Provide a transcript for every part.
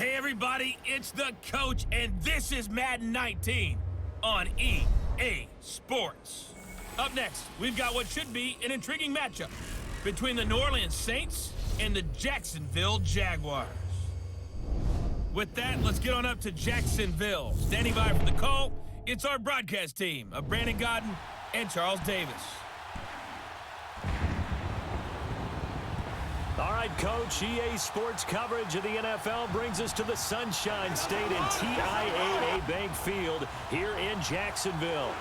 Hey everybody, it's the coach, and this is Madden 19 on EA Sports. Up next, we've got what should be an intriguing matchup between the New Orleans Saints and the Jacksonville Jaguars. With that, let's get on up to Jacksonville. Standing by for the call, it's our broadcast team of Brandon Godden and Charles Davis. All right, Coach, EA Sports coverage of the NFL brings us to the Sunshine State and TIAA Bank Field here in Jacksonville.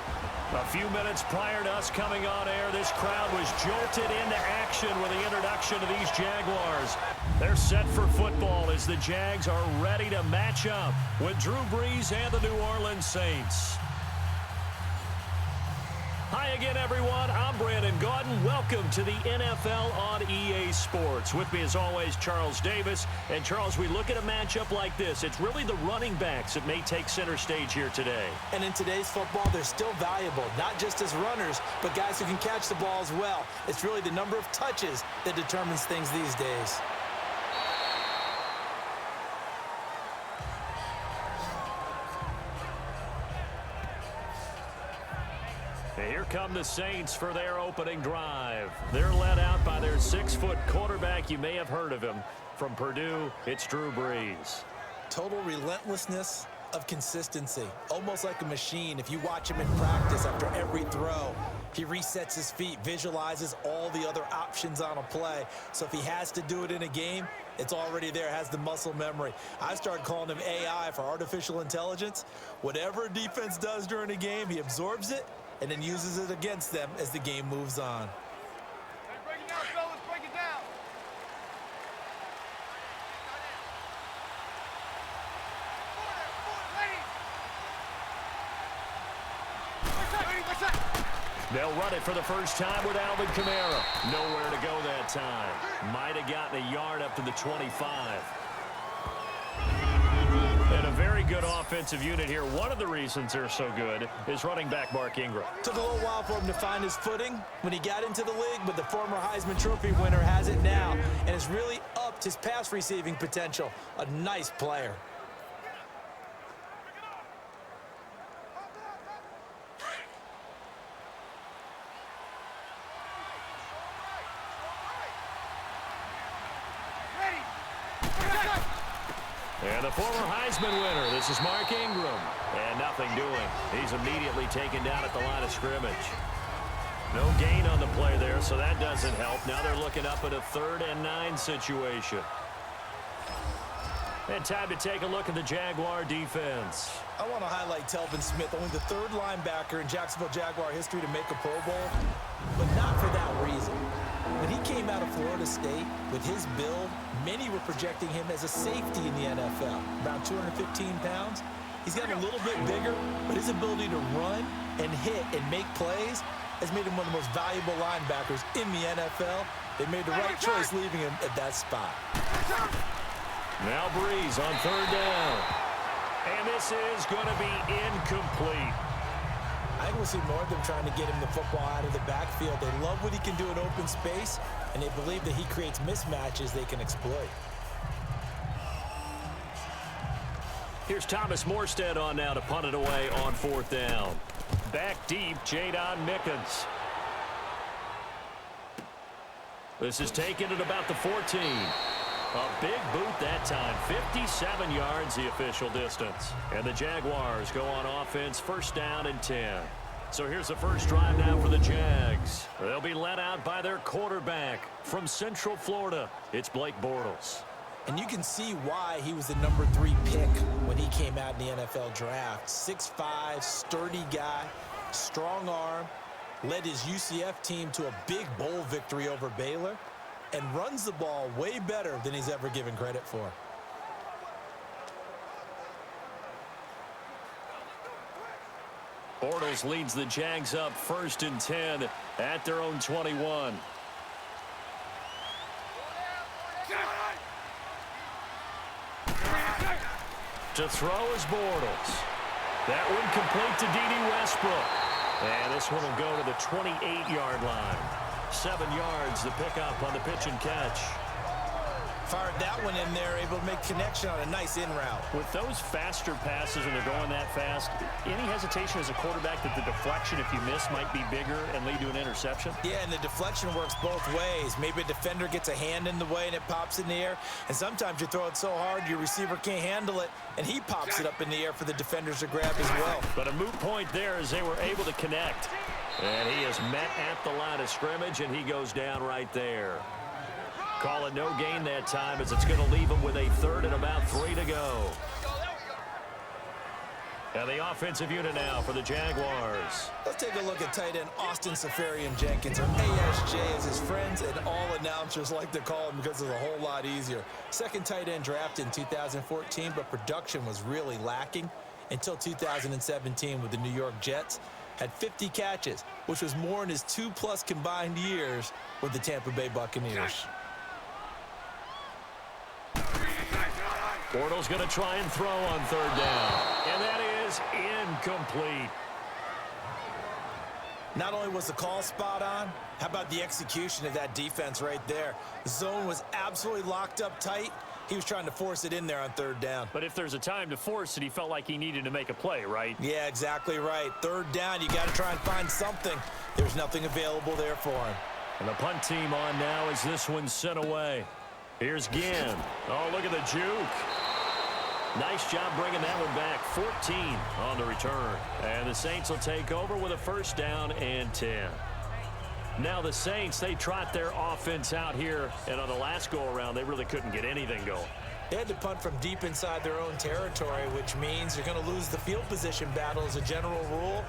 A few minutes prior to us coming on air, this crowd was jolted into action with the introduction of these Jaguars. They're set for football as the Jags are ready to match up with Drew Brees and the New Orleans Saints. Hi again, everyone. I'm Brandon Godden. Welcome to the NFL on EA Sports. With me, as always, Charles Davis. And, Charles, we look at a matchup like this. It's really the running backs that may take center stage here today. And in today's football, they're still valuable, not just as runners, but guys who can catch the ball as well. It's really the number of touches that determines things these days. Here come the Saints for their opening drive. They're led out by their 6-foot quarterback. You may have heard of him. From Purdue, it's Drew Brees. Total relentlessness of consistency, almost like a machine. If you watch him in practice after every throw, he resets his feet, visualizes all the other options on a play. So if he has to do it in a game, it's already there, has the muscle memory. I started calling him AI for artificial intelligence. Whatever a defense does during a game, he absorbs it and then uses it against them as the game moves on. Break it down, fellas, break it down. They'll run it for the first time with Alvin Kamara. Nowhere to go that time. Might have gotten a yard up to the 25. And a very good offensive unit here. One of the reasons they're so good is running back Mark Ingram. Took a little while for him to find his footing when he got into the league, but the former Heisman Trophy winner has it now and has really upped his pass receiving potential. A nice player. And the former Heisman winner, this is Mark Ingram. And nothing doing. He's immediately taken down at the line of scrimmage. No gain on the play there, so that doesn't help. Now they're looking up at a 3rd and 9 situation. And time to take a look at the Jaguar defense. I want to highlight Telvin Smith, only the 3rd linebacker in Jacksonville Jaguar history to make a Pro Bowl, but not for that reason. When he came out of Florida State with his build, many were projecting him as a safety in the NFL, around 215 pounds. He's gotten a little bit bigger, but his ability to run and hit and make plays has made him one of the most valuable linebackers in the NFL. They made the right choice leaving him at that spot. Now Brees on 3rd down. And this is going to be incomplete. I think we'll see more of them trying to get him the football out of the backfield. They love what he can do in open space, and they believe that he creates mismatches they can exploit. Here's Thomas Morstead on now to punt it away on 4th down. Back deep, Jadon Mickens. This is taken at about the 14. A big boot that time, 57 yards the official distance. And the Jaguars go on offense, 1st down and 10. So here's the first drive now for the Jags. They'll be led out by their quarterback from Central Florida. It's Blake Bortles. And you can see why he was the number 3 pick when he came out in the NFL draft. 6'5", sturdy guy, strong arm, led his UCF team to a big bowl victory over Baylor, and runs the ball way better than he's ever given credit for. Bortles leads the Jags up 1st and 10 at their own 21. To throw is Bortles. That one complete to D.D. Westbrook. And this one will go to the 28-yard line. 7 yards, the pickup on the pitch and catch. Fired that one in there, able to make connection on a nice in route. With those faster passes when they're going that fast, any hesitation as a quarterback that the deflection, if you miss, might be bigger and lead to an interception? Yeah, and the deflection works both ways. Maybe a defender gets a hand in the way and it pops in the air, and sometimes you throw it so hard your receiver can't handle it, and he pops it up in the air for the defenders to grab as well. But a moot point there as they were able to connect. And he is met at the line of scrimmage, and he goes down right there. Call it no gain that time as it's going to leave him with a third and about 3 to go. And the offensive unit now for the Jaguars. Let's take a look at tight end Austin Safarian-Jenkins, or ASJ as his friends and all announcers like to call him because it's a whole lot easier. Second tight end drafted in 2014, but production was really lacking until 2017 with the New York Jets. Had 50 catches, which was more in his 2+ combined years with the Tampa Bay Buccaneers. Bortles going to try and throw on third down. And that is incomplete. Not only was the call spot on, how about the execution of that defense right there? The zone was absolutely locked up tight. He was trying to force it in there on third down. But if there's a time to force it, he felt like he needed to make a play, right? Yeah, exactly right. Third down, you got to try and find something. There's nothing available there for him. And the punt team on now as this one's sent away. Here's Ginn. Oh, look at the juke. Nice job bringing that one back. 14 on the return. And the Saints will take over with a first down and 10. Now the Saints, they trot their offense out here, and on the last go-around, they really couldn't get anything going. They had to punt from deep inside their own territory, which means you're going to lose the field position battle as a general rule.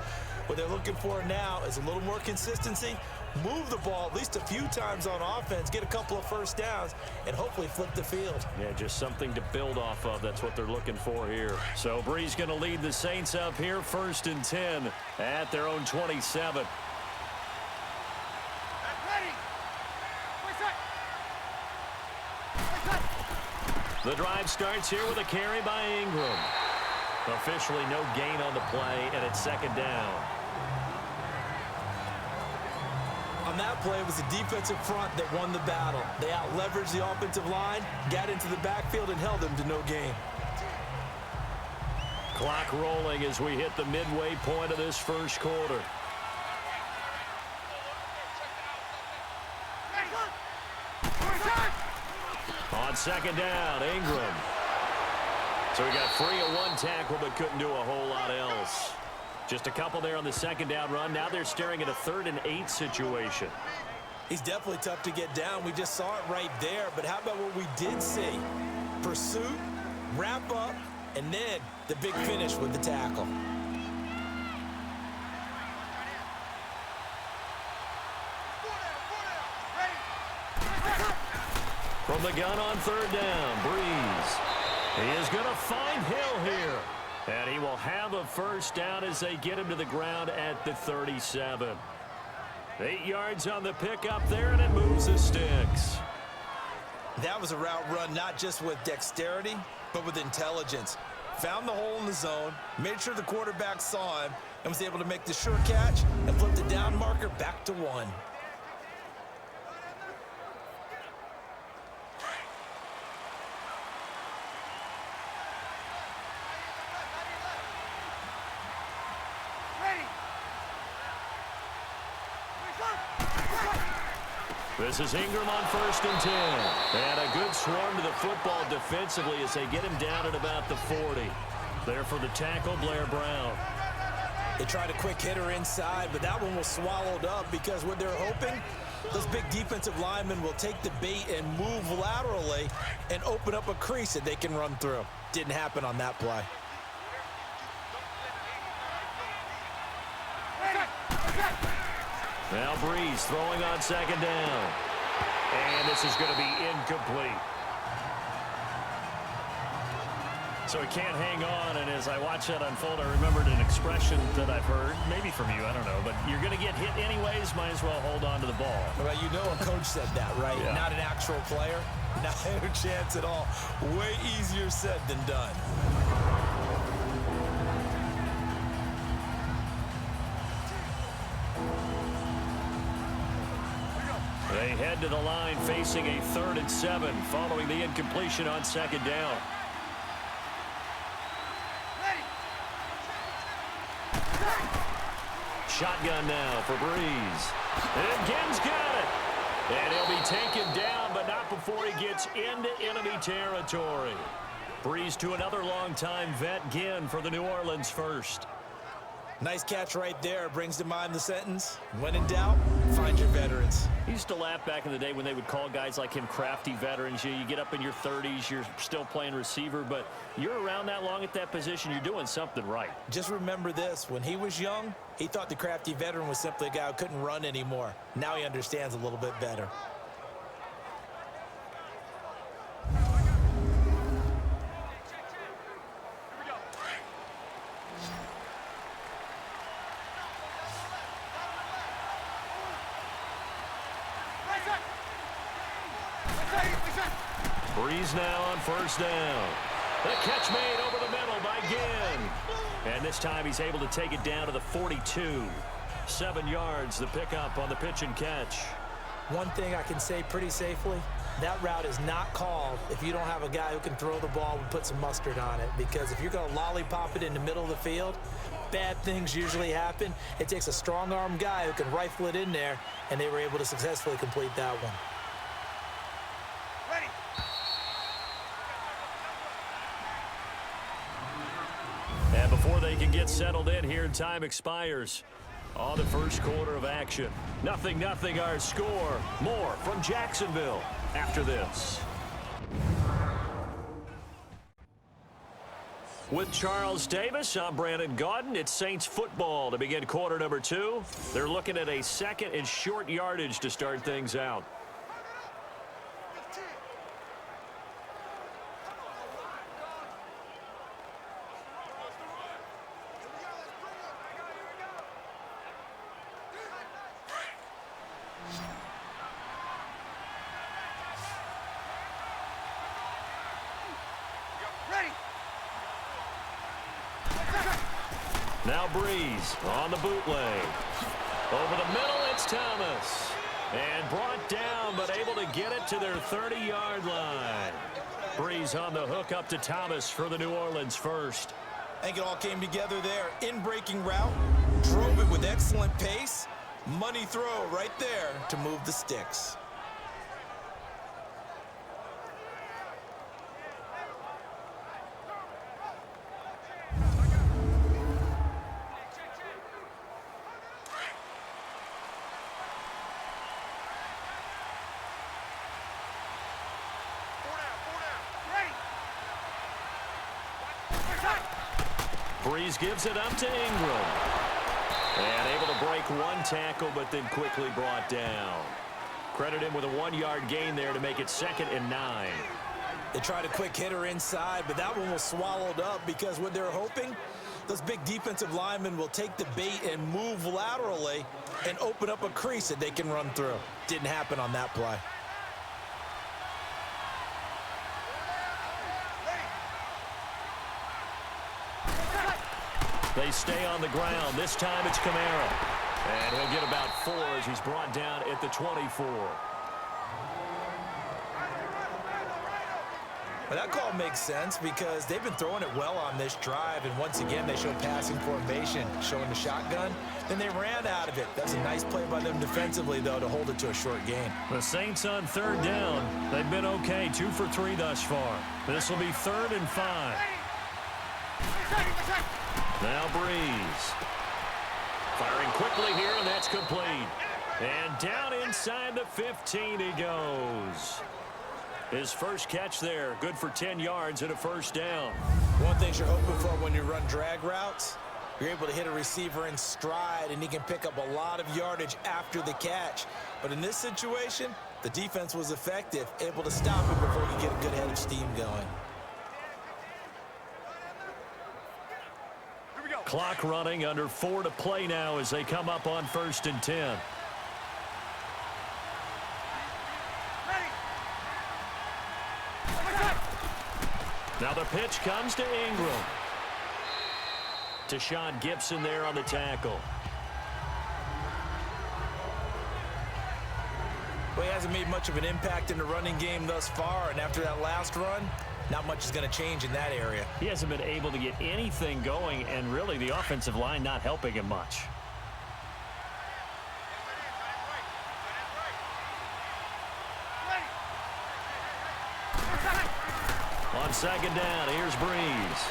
What they're looking for now is a little more consistency, move the ball at least a few times on offense, get a couple of first downs, and hopefully flip the field. Yeah, just something to build off of. That's what they're looking for here. So Bree's going to lead the Saints up here, 1st and 10 at their own 27. The drive starts here with a carry by Ingram. Officially no gain on the play, and it's second down. On that play, it was the defensive front that won the battle. They out-leveraged the offensive line, got into the backfield, and held them to no gain. Clock rolling as we hit the midway point of this first quarter. On second down, Ingram. So he got free of one tackle but couldn't do a whole lot else. Just a couple there on the second down run. Now they're staring at a 3rd and 8 situation. He's definitely tough to get down. We just saw it right there. But how about what we did see? Pursuit, wrap up, and then the big finish with the tackle. From the gun on third down, Breeze. He is going to find Hill here. And he will have a first down as they get him to the ground at the 37. 8 yards on the pickup there, and it moves the sticks. That was a route run not just with dexterity, but with intelligence. Found the hole in the zone, made sure the quarterback saw him, and was able to make the sure catch and flip the down marker back to 1. This is Ingram on 1st and 10. And a good swarm to the football defensively as they get him down at about the 40. There for the tackle, Blair Brown. They tried a quick hitter inside, but that one was swallowed up because what they're hoping, those big defensive linemen will take the bait and move laterally and open up a crease that they can run through. Didn't happen on that play. Now Breeze throwing on second down. And this is going to be incomplete. So he can't hang on, and as I watch that unfold, I remembered an expression that I've heard, maybe from you, I don't know, but you're going to get hit anyways, might as well hold on to the ball. Well, you know a coach said that, right? Yeah. Not an actual player. Not a chance at all. Way easier said than done. They head to the line facing a 3rd and 7 following the incompletion on 2nd down. Shotgun now for Breeze. And Ginn's got it. And he'll be taken down, but not before he gets into enemy territory. Breeze to another longtime vet, Ginn, for the New Orleans first. Nice catch right there. Brings to mind the sentence, when in doubt, find your veterans. He used to laugh back in the day when they would call guys like him crafty veterans. You get up in your 30s, you're still playing receiver, but you're around that long at that position, you're doing something right. Just remember this, when he was young, he thought the crafty veteran was simply a guy who couldn't run anymore. Now he understands a little bit better. Breeze now on 1st down. The catch made over the middle by Ginn. And this time he's able to take it down to the 42. 7 yards, the pickup on the pitch and catch. One thing I can say pretty safely, that route is not called if you don't have a guy who can throw the ball and put some mustard on it. Because if you're going to lollipop it in the middle of the field, bad things usually happen. It takes a strong-arm guy who can rifle it in there, and they were able to successfully complete that one. And before they can get settled in here, time expires on the first quarter of action. 0-0 our score. More from Jacksonville after this. With Charles Davis, I'm Brandon Gaudin. It's Saints football to begin quarter number 2. They're looking at a 2nd and short yardage to start things out. Now Breeze on the bootleg. Over the middle, it's Thomas. And brought down, but able to get it to their 30-yard line. Breeze on the hook up to Thomas for the New Orleans first. I think it all came together there. In-breaking route, drove it with excellent pace. Money throw right there to move the sticks. Breeze gives it up to Ingram. And able to break one tackle, but then quickly brought down. Credit him with a 1-yard gain there to make it 2nd and 9. They tried a quick hitter inside, but that one was swallowed up because what they're hoping, those big defensive linemen will take the bait and move laterally and open up a crease that they can run through. Didn't happen on that play. They stay on the ground. This time it's Kamara. And he'll get about 4 as he's brought down at the 24. Well, that call makes sense because they've been throwing it well on this drive, and once again they show passing formation, showing the shotgun. Then they ran out of it. That's a nice play by them defensively, though, to hold it to a short gain. The Saints on 3rd down. They've been okay, 2 for 3 thus far. This will be 3rd and 5. Now Breeze. Firing quickly here, and that's complete. And down inside the 15 he goes. His first catch there, good for 10 yards and a 1st down. One thing you're hoping for when you run drag routes, you're able to hit a receiver in stride, and he can pick up a lot of yardage after the catch. But in this situation, the defense was effective, able to stop him before he get a good head of steam going. Clock running, under 4 to play now as they come up on 1st and 10. Now the pitch comes to Ingram. Tashawn Gibson there on the tackle. Well, he hasn't made much of an impact in the running game thus far, and after that last run, not much is going to change in that area. He hasn't been able to get anything going, and really the offensive line not helping him much. On second down, here's Breeze.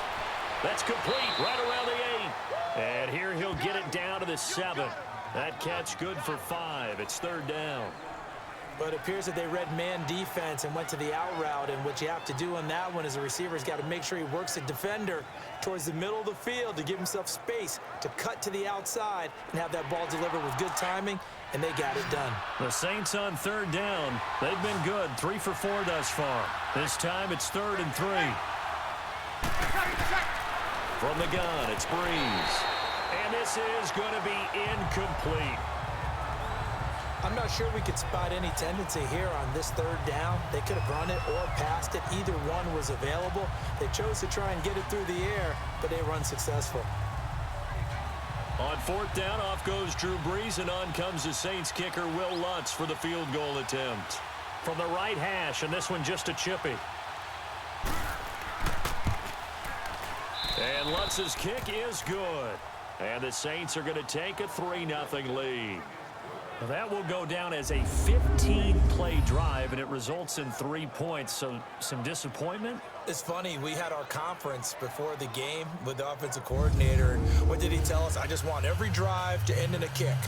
That's complete right around the 8. And here he'll get it down to the 7. That catch good for 5. It's third down. But it appears that they read man defense and went to the out route, and what you have to do on that one is the receiver's got to make sure he works the defender towards the middle of the field to give himself space to cut to the outside and have that ball delivered with good timing, and they got it done. The Saints on third down. They've been good, 3 for 4 thus far. This time it's 3rd and 3. From the gun, it's Breeze. And this is going to be incomplete. I'm not sure we could spot any tendency here on this third down. They could have run it or passed it. Either one was available. They chose to try and get it through the air, but they were unsuccessful. On fourth down, off goes Drew Brees, and on comes the Saints kicker, Will Lutz, for the field goal attempt. From the right hash, and this one just a chippy. And Lutz's kick is good. And the Saints are going to take a 3-0 lead. That will go down as a 15-play drive, and it results in 3 points. So some disappointment. It's funny, we had our conference before the game with the offensive coordinator, and what did he tell us? I just want every drive to end in a kick,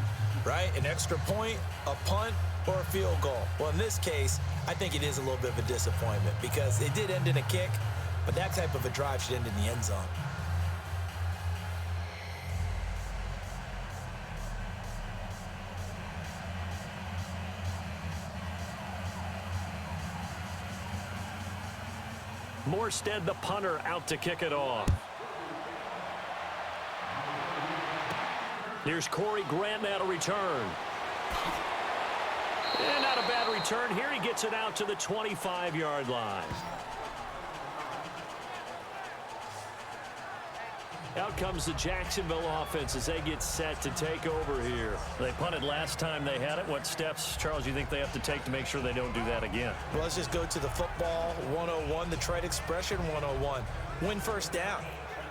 right? An extra point, a punt, or a field goal. Well, in this case, I think it is a little bit of a disappointment because it did end in a kick, but that type of a drive should end in the end zone. Morstead, the punter, out to kick it off. Here's Corey Grant now to return. And not a bad return here. He gets it out to the 25-yard line. Out comes the Jacksonville offense as they get set to take over here. They punted last time they had it. What steps, Charles, do you think they have to take to make sure they don't do that again? Well, let's just go to the football 101, the trade expression 101. Win first down.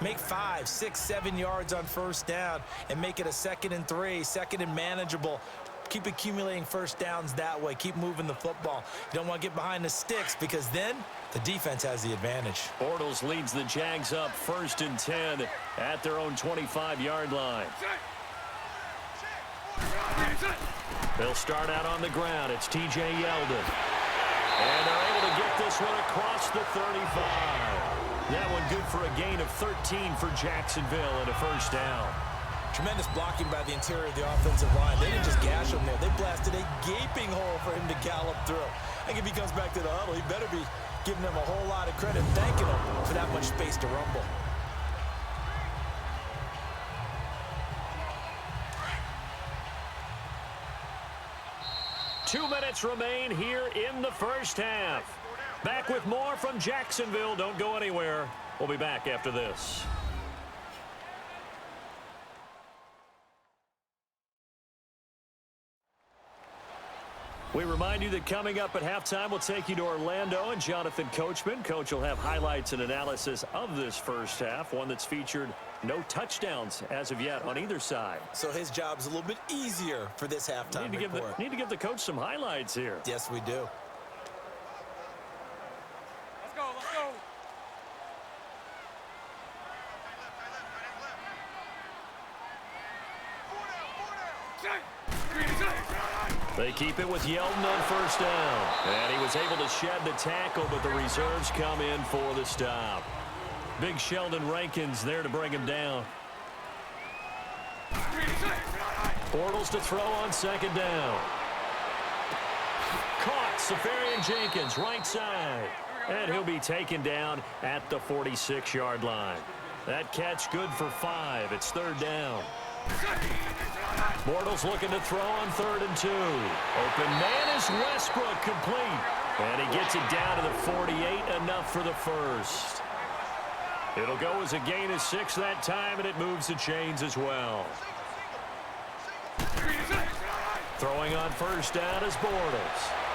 Make 5, 6, 7 yards on first down and make it a 2nd and 3, 2nd and manageable. Keep accumulating first downs that way. Keep moving the football. You don't want to get behind the sticks because then the defense has the advantage. Bortles leads the Jags up 1st and 10 at their own 25-yard line. They'll start out on the ground. It's T.J. Yeldon. And they're able to get this one across the 35. That one good for a gain of 13 for Jacksonville and a first down. Tremendous blocking by the interior of the offensive line. They didn't just gash him there. They blasted a gaping hole for him to gallop through. I think if he comes back to the huddle, he better be giving them a whole lot of credit, thanking them for that much space to rumble. Two minutes remain here in the first half. Back with more from Jacksonville. Don't go anywhere. We'll be back after this. We remind you that coming up at halftime, we'll take you to Orlando and Jonathan Coachman. Coach will have highlights and analysis of this first half, one that's featured no touchdowns as of yet on either side. So his job's a little bit easier for this halftime report. Need to give the coach some highlights here. Yes, we do. Let's go, let's go. They keep it with Yeldon on first down. And he was able to shed the tackle, but the reserves come in for the stop. Big Sheldon Rankins there to bring him down. Bortles to throw on second down. Caught, Safarian Jenkins, right side. And he'll be taken down at the 46-yard line. That catch good for 5. It's third down. Bortles looking to throw on 3rd and 2. Open man is Westbrook, complete. And he gets it down to the 48, enough for the first. It'll go as a gain of 6 that time, and it moves the chains as well. Throwing on first down is Bortles.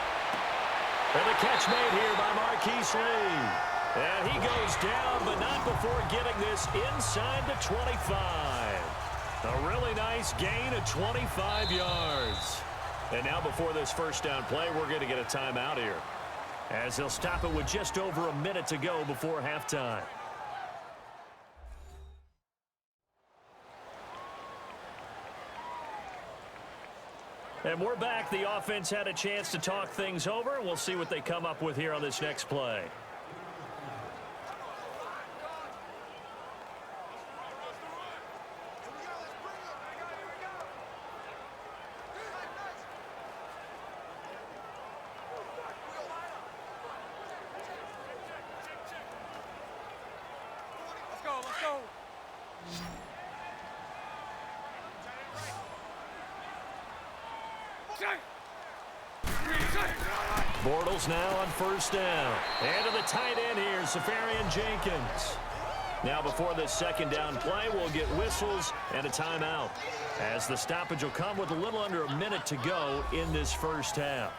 And the catch made here by Marquise Lee. And he goes down, but not before getting this inside the 25. A really nice gain of 25 yards. And now before this first down play, we're going to get a timeout here, as they'll stop it with just over a minute to go before halftime. And we're back. The offense had a chance to talk things over. We'll see what they come up with here on this next play. Let's go. Bortles now on first down. And to the tight end here, Safarian Jenkins. Now before this second down play, we'll get whistles and a timeout, as the stoppage will come with a little under a minute to go in this first half.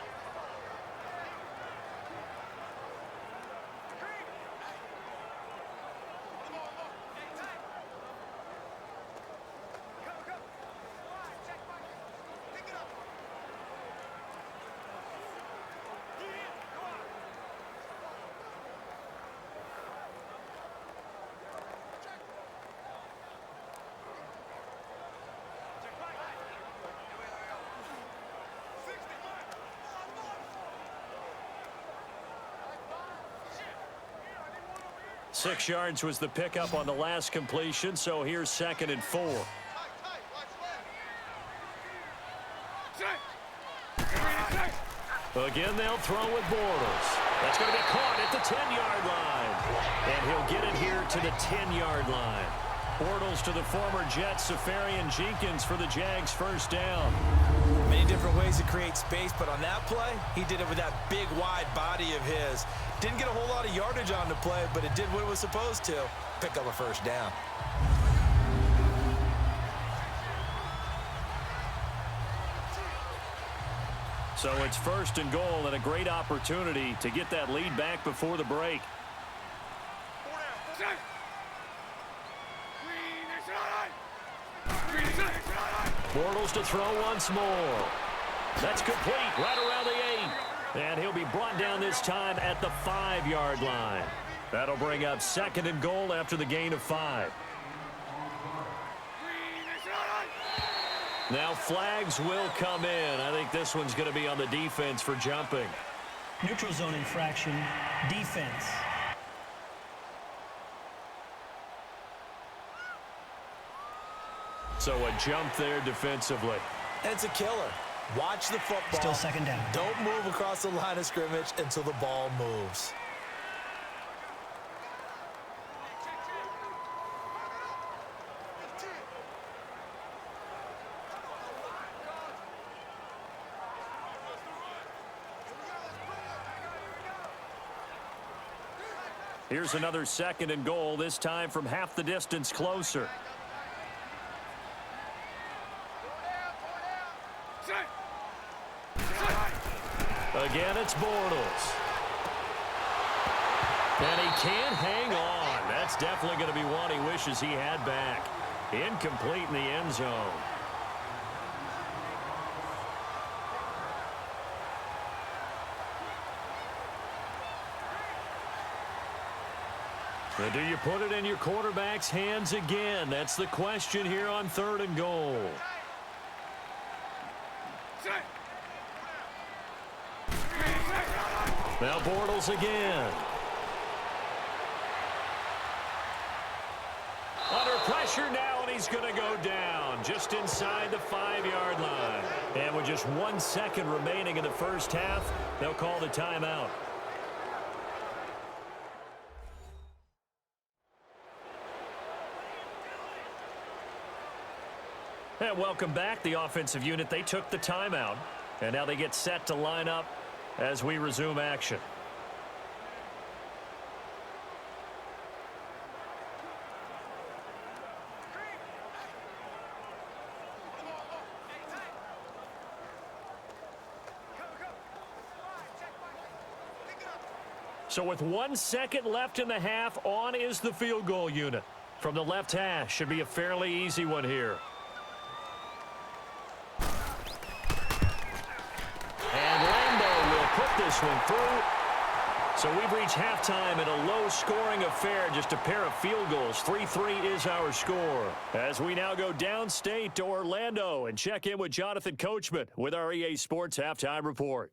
Six yards was the pickup on the last completion, so here's 2nd and 4. Again, they'll throw with Bortles. That's going to be caught at the 10-yard line. And he'll get it here to the 10-yard line. Bortles to the former Jet, Safarian Jenkins for the Jags first down. Many different ways to create space, but on that play, he did it with that big, wide body of his. Didn't get a whole lot of yardage on the play, but it did what it was supposed to. Pick up a first down. So it's 1st and goal, and a great opportunity to get that lead back before the break. Bortles to throw once more. That's complete right around the 8. And he'll be brought down this time at the 5-yard line. That'll bring up 2nd and goal after the gain of 5. Now flags will come in. I think this one's going to be on the defense for jumping. Neutral zone infraction, defense. So a jump there defensively. And it's a killer. Watch the football. Still 2nd down. Don't move across the line of scrimmage until the ball moves. Here's another 2nd and goal, this time from half the distance closer. Again, it's Bortles. And he can't hang on. That's definitely going to be one he wishes he had back. Incomplete in the end zone. Now, do you put it in your quarterback's hands again? That's the question here on 3rd and goal. Now Bortles again. Under pressure now, and he's going to go down just inside the 5-yard line. And with just 1 second remaining in the first half, they'll call the timeout. And welcome back. The offensive unit, they took the timeout. And now they get set to line up as we resume action. So with 1 second left in the half, on is the field goal unit. From the left hash, should be a fairly easy one here. And Lando will put this one through. So we've reached halftime in a low-scoring affair, just a pair of field goals. 3-3 is our score. As we now go downstate to Orlando and check in with Jonathan Coachman with our EA Sports Halftime Report.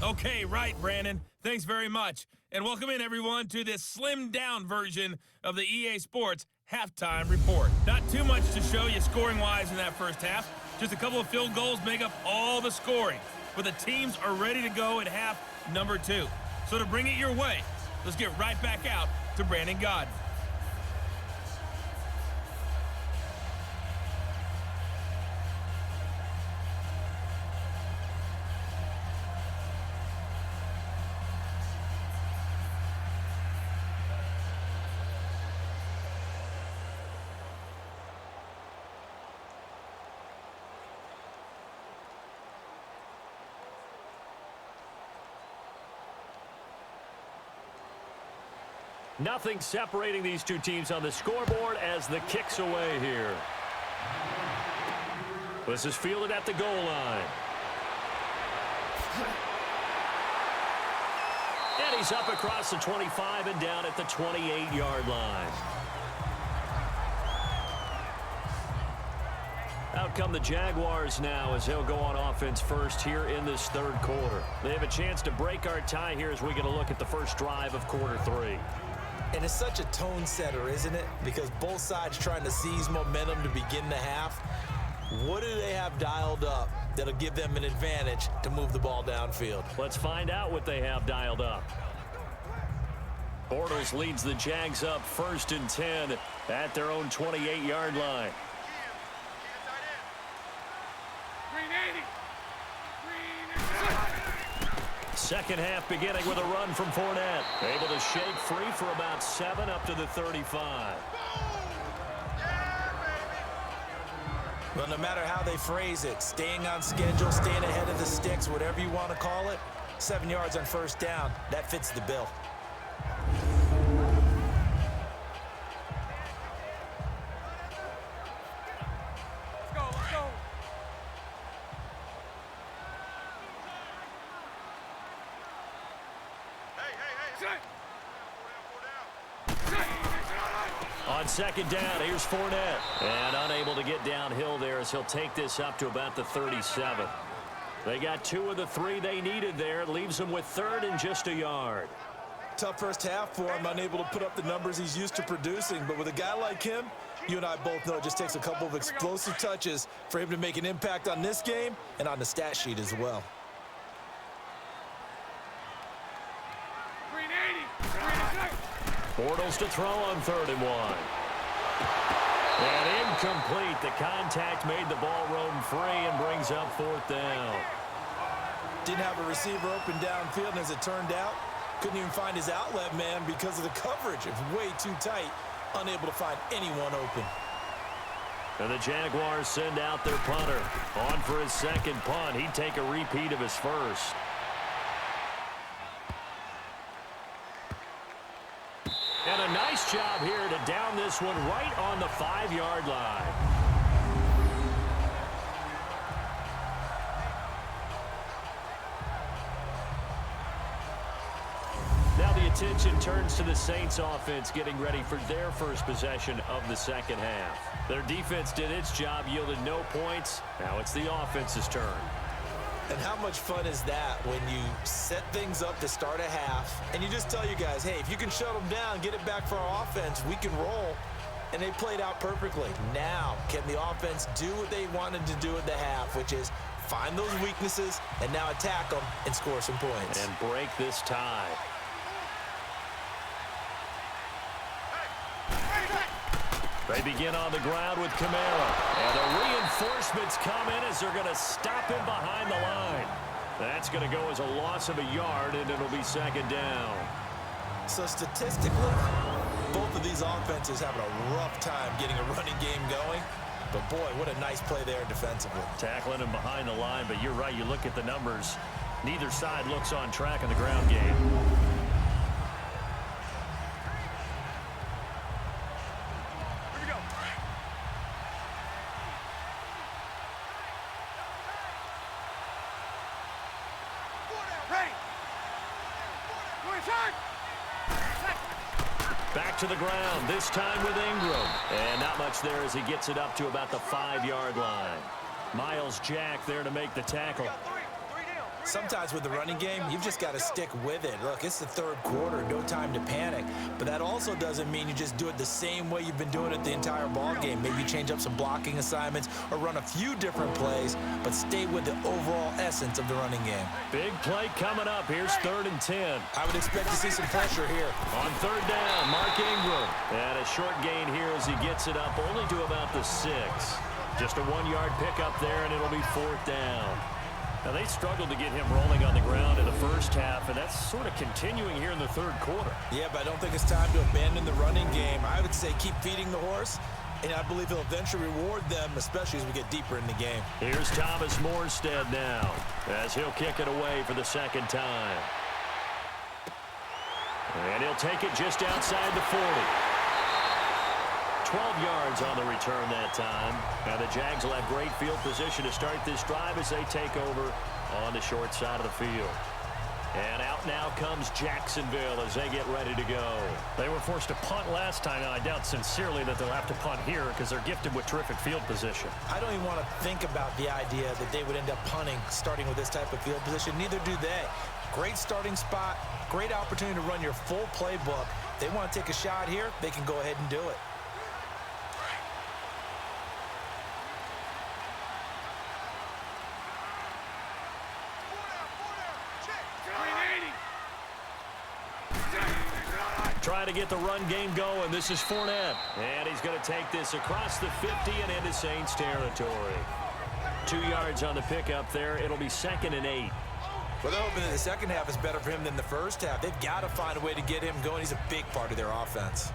Okay, right, Brandon. Thanks very much. And welcome in, everyone, to this slimmed-down version of the EA Sports Halftime Report. Not too much to show you scoring-wise in that first half. Just a couple of field goals make up all the scoring. But the teams are ready to go at half number 2. So to bring it your way, let's get right back out to Brandon Godden. Nothing separating these two teams on the scoreboard as the kick's away here. This is fielded at the goal line. And he's up across the 25 and down at the 28-yard line. Out come the Jaguars now as they'll go on offense first here in this third quarter. They have a chance to break our tie here as we get a look at the first drive of quarter 3. And it's such a tone setter, isn't it? Because both sides trying to seize momentum to begin the half. What do they have dialed up that'll give them an advantage to move the ball downfield? Let's find out what they have dialed up. Bortles leads the Jags up 1st and 10 at their own 28-yard line. Second half beginning with a run from Fournette. Able to shake free for about 7 up to the 35. Well, no matter how they phrase it, staying on schedule, staying ahead of the sticks, whatever you want to call it, 7 yards on first down, that fits the bill. On second down, here's Fournette. And unable to get downhill there as he'll take this up to about the 37. They got 2 of the 3 they needed there. It leaves them with 3rd and just a yard. Tough first half for him, unable to put up the numbers he's used to producing. But with a guy like him, you and I both know it just takes a couple of explosive touches for him to make an impact on this game and on the stat sheet as well. Bortles to throw on 3rd and 1. And incomplete. The contact made the ball roam free and brings up 4th down. Didn't have a receiver open downfield, and as it turned out, couldn't even find his outlet man because of the coverage. It was way too tight, unable to find anyone open. And the Jaguars send out their punter. On for his second punt. He'd take a repeat of his first. And a nice job here to down this one right on the 5-yard line. Now the attention turns to the Saints offense getting ready for their first possession of the second half. Their defense did its job, yielded no points. Now it's the offense's turn. And how much fun is that when you set things up to start a half and you just tell you guys, hey, if you can shut them down, get it back for our offense, we can roll. And they played out perfectly. Now, can the offense do what they wanted to do at the half, which is find those weaknesses and now attack them and score some points. And break this tie. They begin on the ground with Kamara. And the reinforcements come in as they're going to stop him behind the line. That's going to go as a loss of a yard, and it'll be second down. So statistically, both of these offenses having a rough time getting a running game going. But, boy, what a nice play there defensively. Tackling him behind the line, but you're right. You look at the numbers. Neither side looks on track in the ground game. Back to the ground, this time with Ingram. And not much there as he gets it up to about the 5-yard line. Miles Jack there to make the tackle. Sometimes with the running game, you've just got to stick with it. Look, it's the third quarter, no time to panic. But that also doesn't mean you just do it the same way you've been doing it the entire ball game. Maybe change up some blocking assignments or run a few different plays, but stay with the overall essence of the running game. Big play coming up. Here's 3rd and 10. I would expect to see some pressure here. On 3rd down, Mark Ingram. And a short gain here as he gets it up only to about the 6. Just a 1-yard pickup there, and it'll be 4th down. Now, they struggled to get him rolling on the ground in the first half, and that's sort of continuing here in the third quarter. Yeah, but I don't think it's time to abandon the running game. I would say keep feeding the horse, and I believe he'll eventually reward them, especially as we get deeper in the game. Here's Thomas Morstead now, as he'll kick it away for the 2nd time. And he'll take it just outside the 40. 12 yards on the return that time. And the Jags will have great field position to start this drive as they take over on the short side of the field. And out now comes Jacksonville as they get ready to go. They were forced to punt last time. Now, I doubt sincerely that they'll have to punt here because they're gifted with terrific field position. I don't even want to think about the idea that they would end up punting starting with this type of field position. Neither do they. Great starting spot, great opportunity to run your full playbook. They want to take a shot here, they can go ahead and do it. Trying to get the run game going. This is Fournette. And he's going to take this across the 50 and into Saints territory. 2 yards on the pickup there. It'll be 2nd and 8. Well, they're hoping that the second half is better for him than the first half. They've got to find a way to get him going. He's a big part of their offense.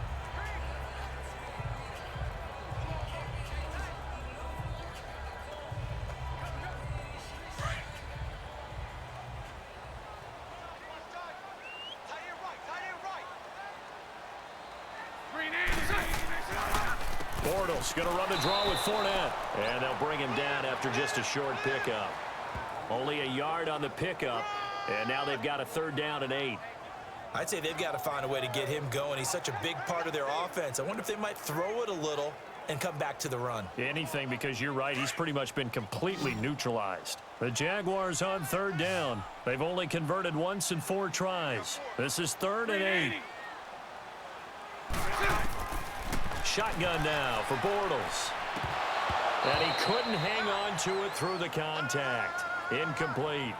Bortles going to run the draw with Fournette. And they'll bring him down after just a short pickup. Only a yard on the pickup. And now they've got a 3rd down and 8. I'd say they've got to find a way to get him going. He's such a big part of their offense. I wonder if they might throw it a little and come back to the run. Anything, because you're right. He's pretty much been completely neutralized. The Jaguars on 3rd down. They've only converted once in 4 tries. This is 3rd and 8. Shotgun now for Bortles. And he couldn't hang on to it through the contact. Incomplete.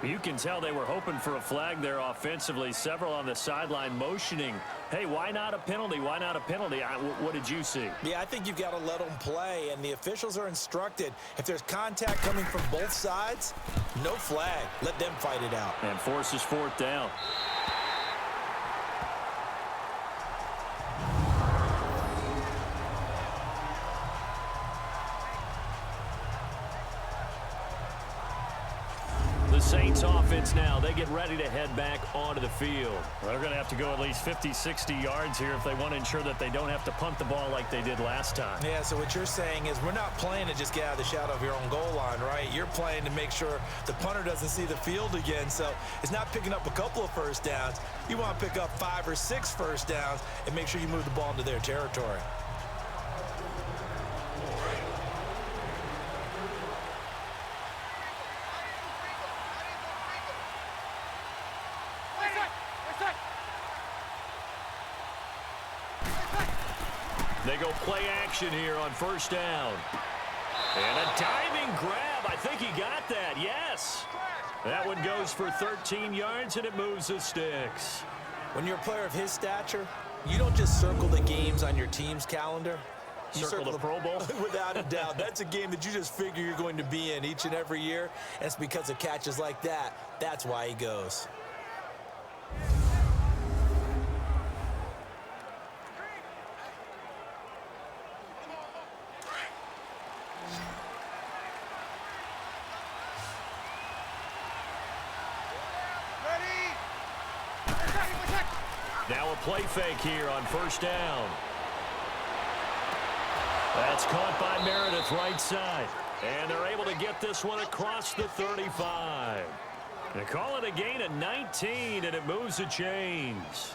You can tell they were hoping for a flag there offensively. Several on the sideline motioning, hey, why not a penalty? Why not a penalty? What did you see? Yeah, I think you've got to let them play, and the officials are instructed. If there's contact coming from both sides, no flag. Let them fight it out. And forces 4th down. Saints offense now. They get ready to head back onto the field. Well, they're going to have to go at least 50, 60 yards here if they want to ensure that they don't have to punt the ball like they did last time. Yeah, so what you're saying is we're not playing to just get out of the shadow of your own goal line, right? You're playing to make sure the punter doesn't see the field again. So it's not picking up a couple of first downs. You want to pick up 5 or 6 first downs and make sure you move the ball into their territory. They go play action here on 1st down. And a diving grab. I think he got that. Yes. That one goes for 13 yards, and it moves the sticks. When you're a player of his stature, you don't just circle the games on your team's calendar. You circle the Pro Bowl? Without a doubt. That's a game that you just figure you're going to be in each and every year. And it's because of catches like that. That's why he goes. Now a play fake here on first down. That's caught by Meredith right side. And they're able to get this one across the 35. They call it a gain of 19, and it moves the chains.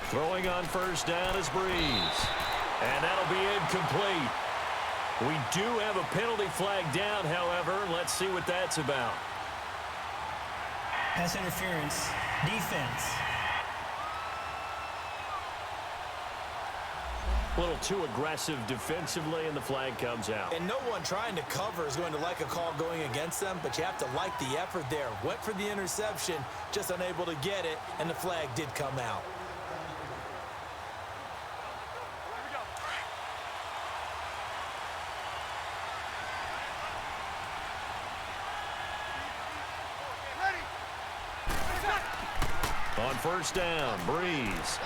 Throwing on first down is Breeze. And that'll be incomplete. We do have a penalty flag down, however. Let's see what that's about. Pass interference. Defense. A little too aggressive defensively, and the flag comes out. And no one trying to cover is going to like a call going against them, but you have to like the effort there. Went for the interception, just unable to get it, and the flag did come out. On first down, Breeze.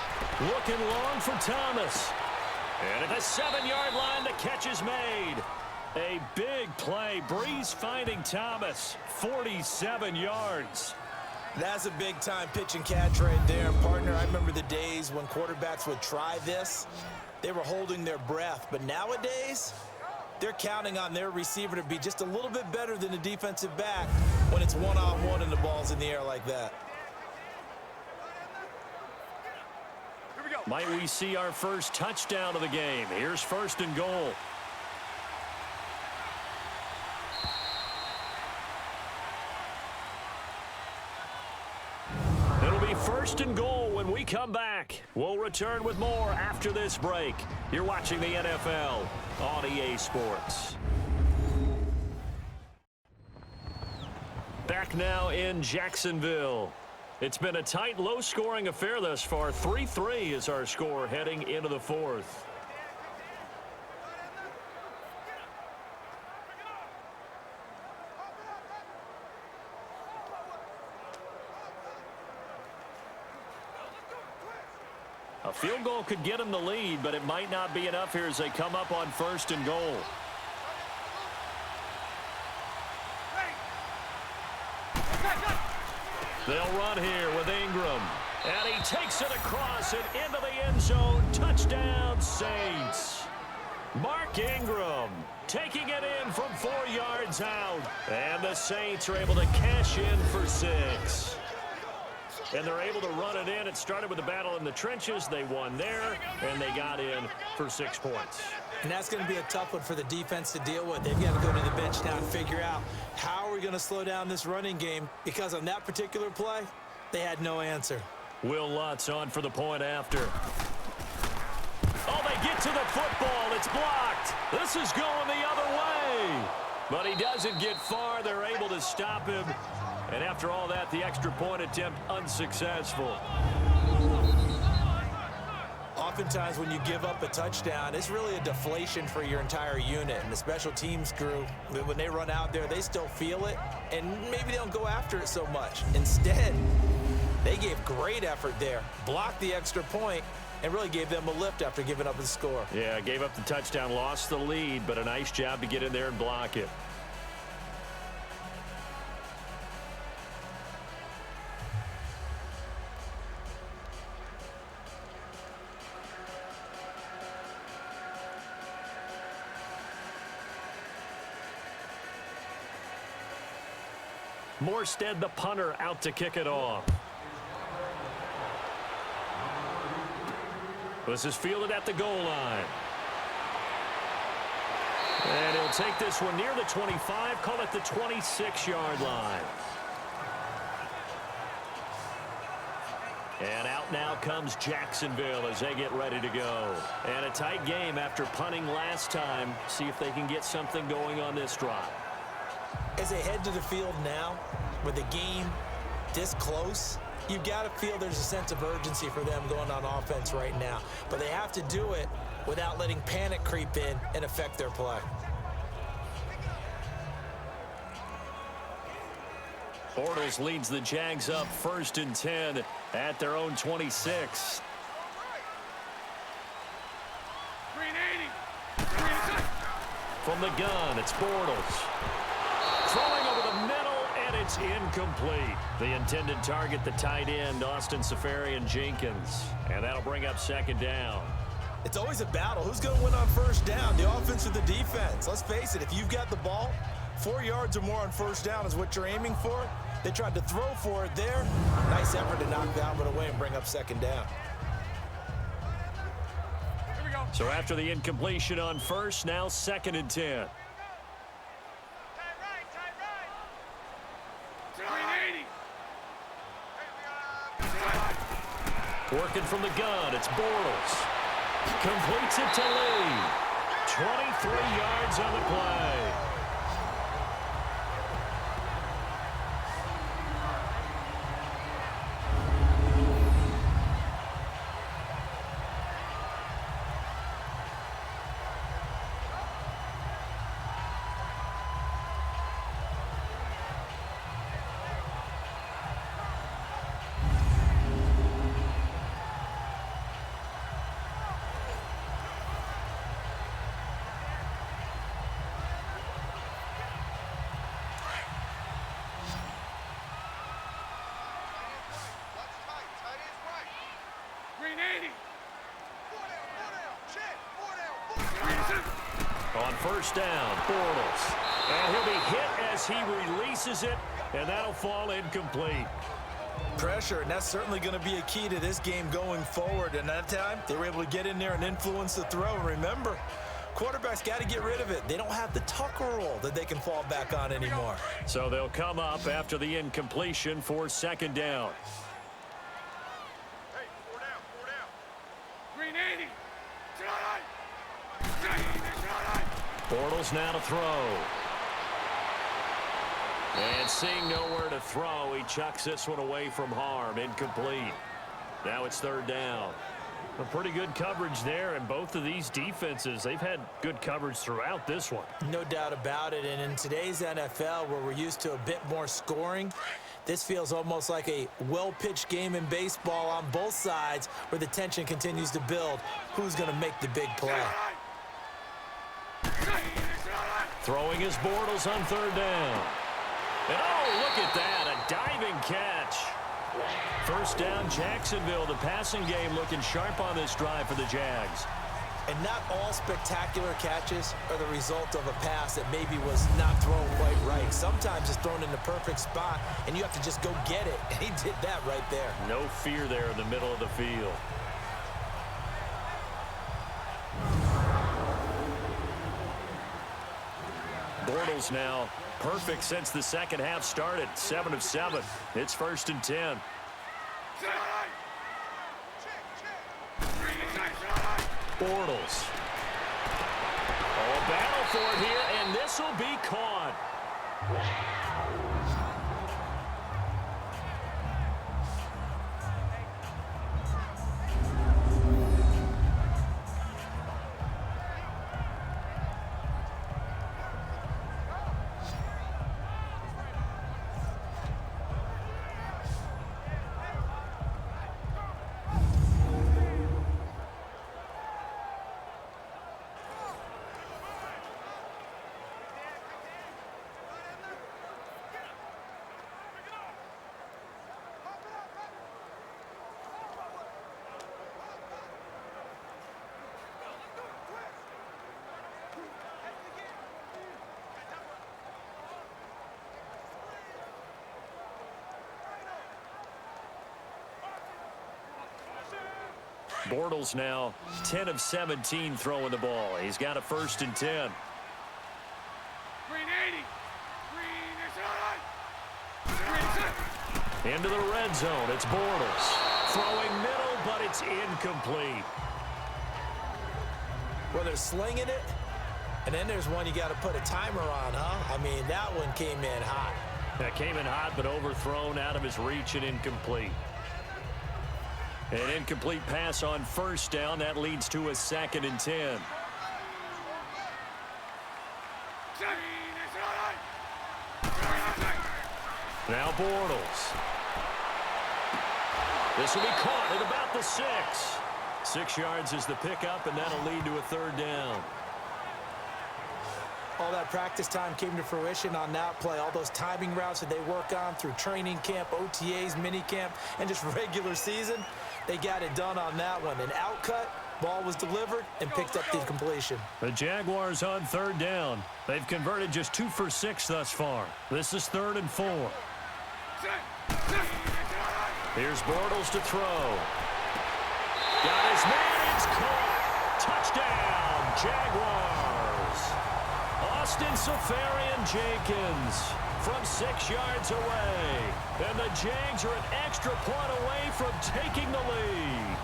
Looking long for Thomas. And at the 7-yard line, the catch is made. A big play. Breeze finding Thomas. 47 yards. That's a big-time pitch and catch right there, partner. I remember the days when quarterbacks would try this. They were holding their breath. But nowadays, they're counting on their receiver to be just a little bit better than the defensive back when it's one-on-one and the ball's in the air like that. Might we see our first touchdown of the game? Here's first and goal. It'll be first and goal when we come back. We'll return with more after this break. You're watching the NFL on EA Sports. Back now in Jacksonville. It's been a tight, low-scoring affair thus far. 3-3 is our score heading into the fourth. A field goal could get them the lead, but it might not be enough here as they come up on first and goal. They'll run here with Ingram. And he takes it across and into the end zone. Touchdown, Saints. Mark Ingram taking it in from 4 yards out. And the Saints are able to cash in for 6. And they're able to run it in. It started with a battle in the trenches. They won there, and they got in for 6 points. And that's going to be a tough one for the defense to deal with. They've got to go to the bench now and figure out how are we going to slow down this running game, because on that particular play, they had no answer. Will Lutz on for the point after. Oh, they get to the football. It's blocked. This is going the other way. But he doesn't get far. They're able to stop him. And after all that, the extra point attempt unsuccessful. Oftentimes when you give up a touchdown, it's really a deflation for your entire unit. And the special teams crew, when they run out there, they still feel it. And maybe they don't go after it so much. Instead, they gave great effort there. Blocked the extra point and really gave them a lift after giving up the score. Yeah, gave up the touchdown, lost the lead, but a nice job to get in there and block it. Morstead, the punter, out to kick it off. This is fielded at the goal line. And he'll take this one near the 25, call it the 26-yard line. And out now comes Jacksonville as they get ready to go. And a tight game after punting last time. See if they can get something going on this drive. As they head to the field now, with the game this close, You've got to feel there's a sense of urgency for them going on offense right now. But they have to do it without letting panic creep in and affect their play. Bortles leads the Jags up 1st and 10 at their own 26. From the gun, it's Bortles. Throwing over the middle, and it's incomplete. The intended target, the tight end, Austin Seferian-Jenkins. And that'll bring up 2nd down. It's always a battle. Who's going to win on 1st down, the offense or the defense? Let's face it, if you've got the ball, 4 yards or more on 1st down is what you're aiming for. They tried to throw for it there. Nice effort to knock that one away and bring up 2nd down. So after the incompletion on 1st, now 2nd and 10. Working from the gun, it's Bortles. Completes it to Lee. 23 yards on the play. On 1st down, Bortles. And he'll be hit as he releases it, and that'll fall incomplete. Pressure, and that's certainly going to be a key to this game going forward. And that time, they were able to get in there and influence the throw. And remember, quarterbacks got to get rid of it. They don't have the tucker roll that they can fall back on anymore. So they'll come up after the incompletion for 2nd down. Hey, 4 down, 4 down. Green 80. Bortles now to throw. And seeing nowhere to throw, he chucks this one away from harm. Incomplete. Now it's 3rd down. A pretty good coverage there, and both of these defenses, they've had good coverage throughout this one. No doubt about it, and in today's NFL, where we're used to a bit more scoring, this feels almost like a well-pitched game in baseball on both sides, where the tension continues to build. Who's going to make the big play? Throwing his Bortles on 3rd down. And oh, look at that, a diving catch. 1st down, Jacksonville. The passing game looking sharp on this drive for the Jags. And not all spectacular catches are the result of a pass that maybe was not thrown quite right. Sometimes it's thrown in the perfect spot, and you have to just go get it. And he did that right there. No fear there in the middle of the field. Bortles now perfect since the 2nd half started. 7 of 7. It's 1st and 10. Bortles. Oh, battle for it here, and this will be caught. Bortles now 10 of 17 throwing the ball. He's got a 1st and 10. Green 80. Green is Into the red zone. It's Bortles. Throwing middle, but it's incomplete. Well, they're slinging it, and then there's one you got to put a timer on, huh? I mean, that one came in hot. That came in hot, but overthrown out of his reach and incomplete. An incomplete pass on first down. That leads to a 2nd and 10. Now Bortles. This will be caught at about the 6. 6 yards is the pickup, and that'll lead to a 3rd down. All that practice time came to fruition on that play. All those timing routes that they work on through training camp, OTAs, minicamp, and just regular season, they got it done on that one. An outcut, ball was delivered, and picked up the completion. The Jaguars on 3rd down. They've converted just 2 for 6 thus far. This is 3rd and 4. Here's Bortles to throw. Got his man, it's caught. Touchdown, Jaguars. Austin Seferian-Jenkins from 6 yards away. And the Jags are an extra point away from taking the lead.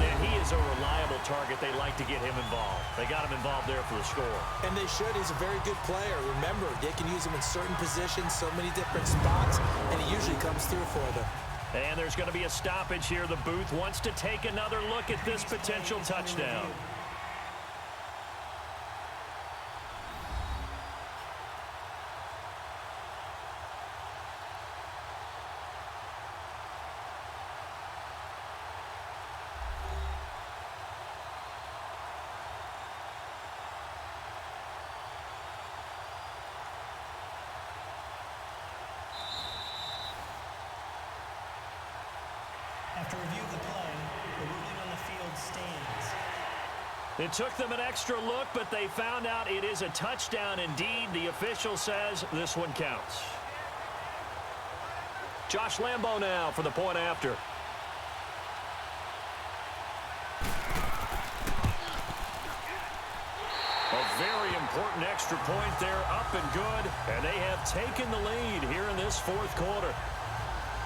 And he is a reliable target. They like to get him involved. They got him involved there for the score. And they should. He's a very good player. Remember, they can use him in certain positions, so many different spots, and he usually comes through for them. And there's going to be a stoppage here. The booth wants to take another look at this potential touchdown. After review of the play, the ruling on the field stands. It took them an extra look, but they found out it is a touchdown indeed. The official says this one counts. Josh Lambo now for the point after. A very important extra point there, up and good, and they have taken the lead here in this 4th quarter.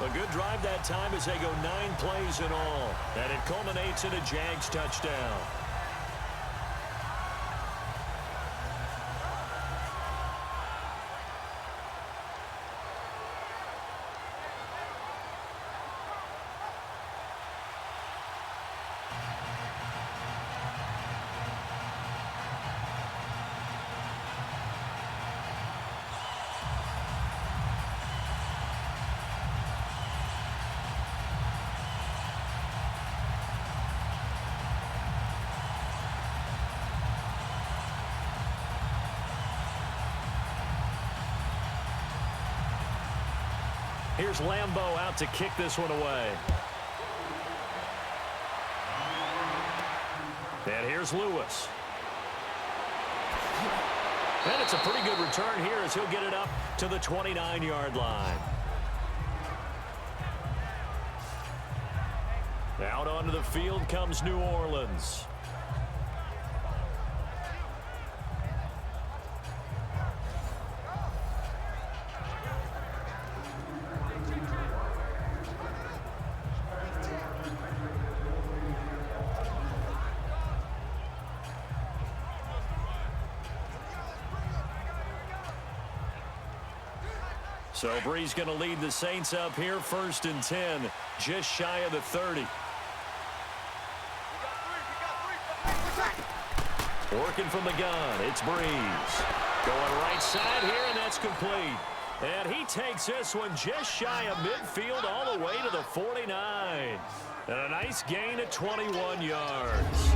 A good drive that time as they go 9 plays in all, and it culminates in a Jags touchdown. Here's Lambo out to kick this one away. And here's Lewis. And it's a pretty good return here as he'll get it up to the 29-yard line. Out onto the field comes New Orleans. So Bree's going to lead the Saints up here, 1st and 10, just shy of the 30. Working from the gun, it's Breeze. Going right side here, and that's complete. And he takes this one just shy of midfield all the way to the 49. And a nice gain of 21 yards.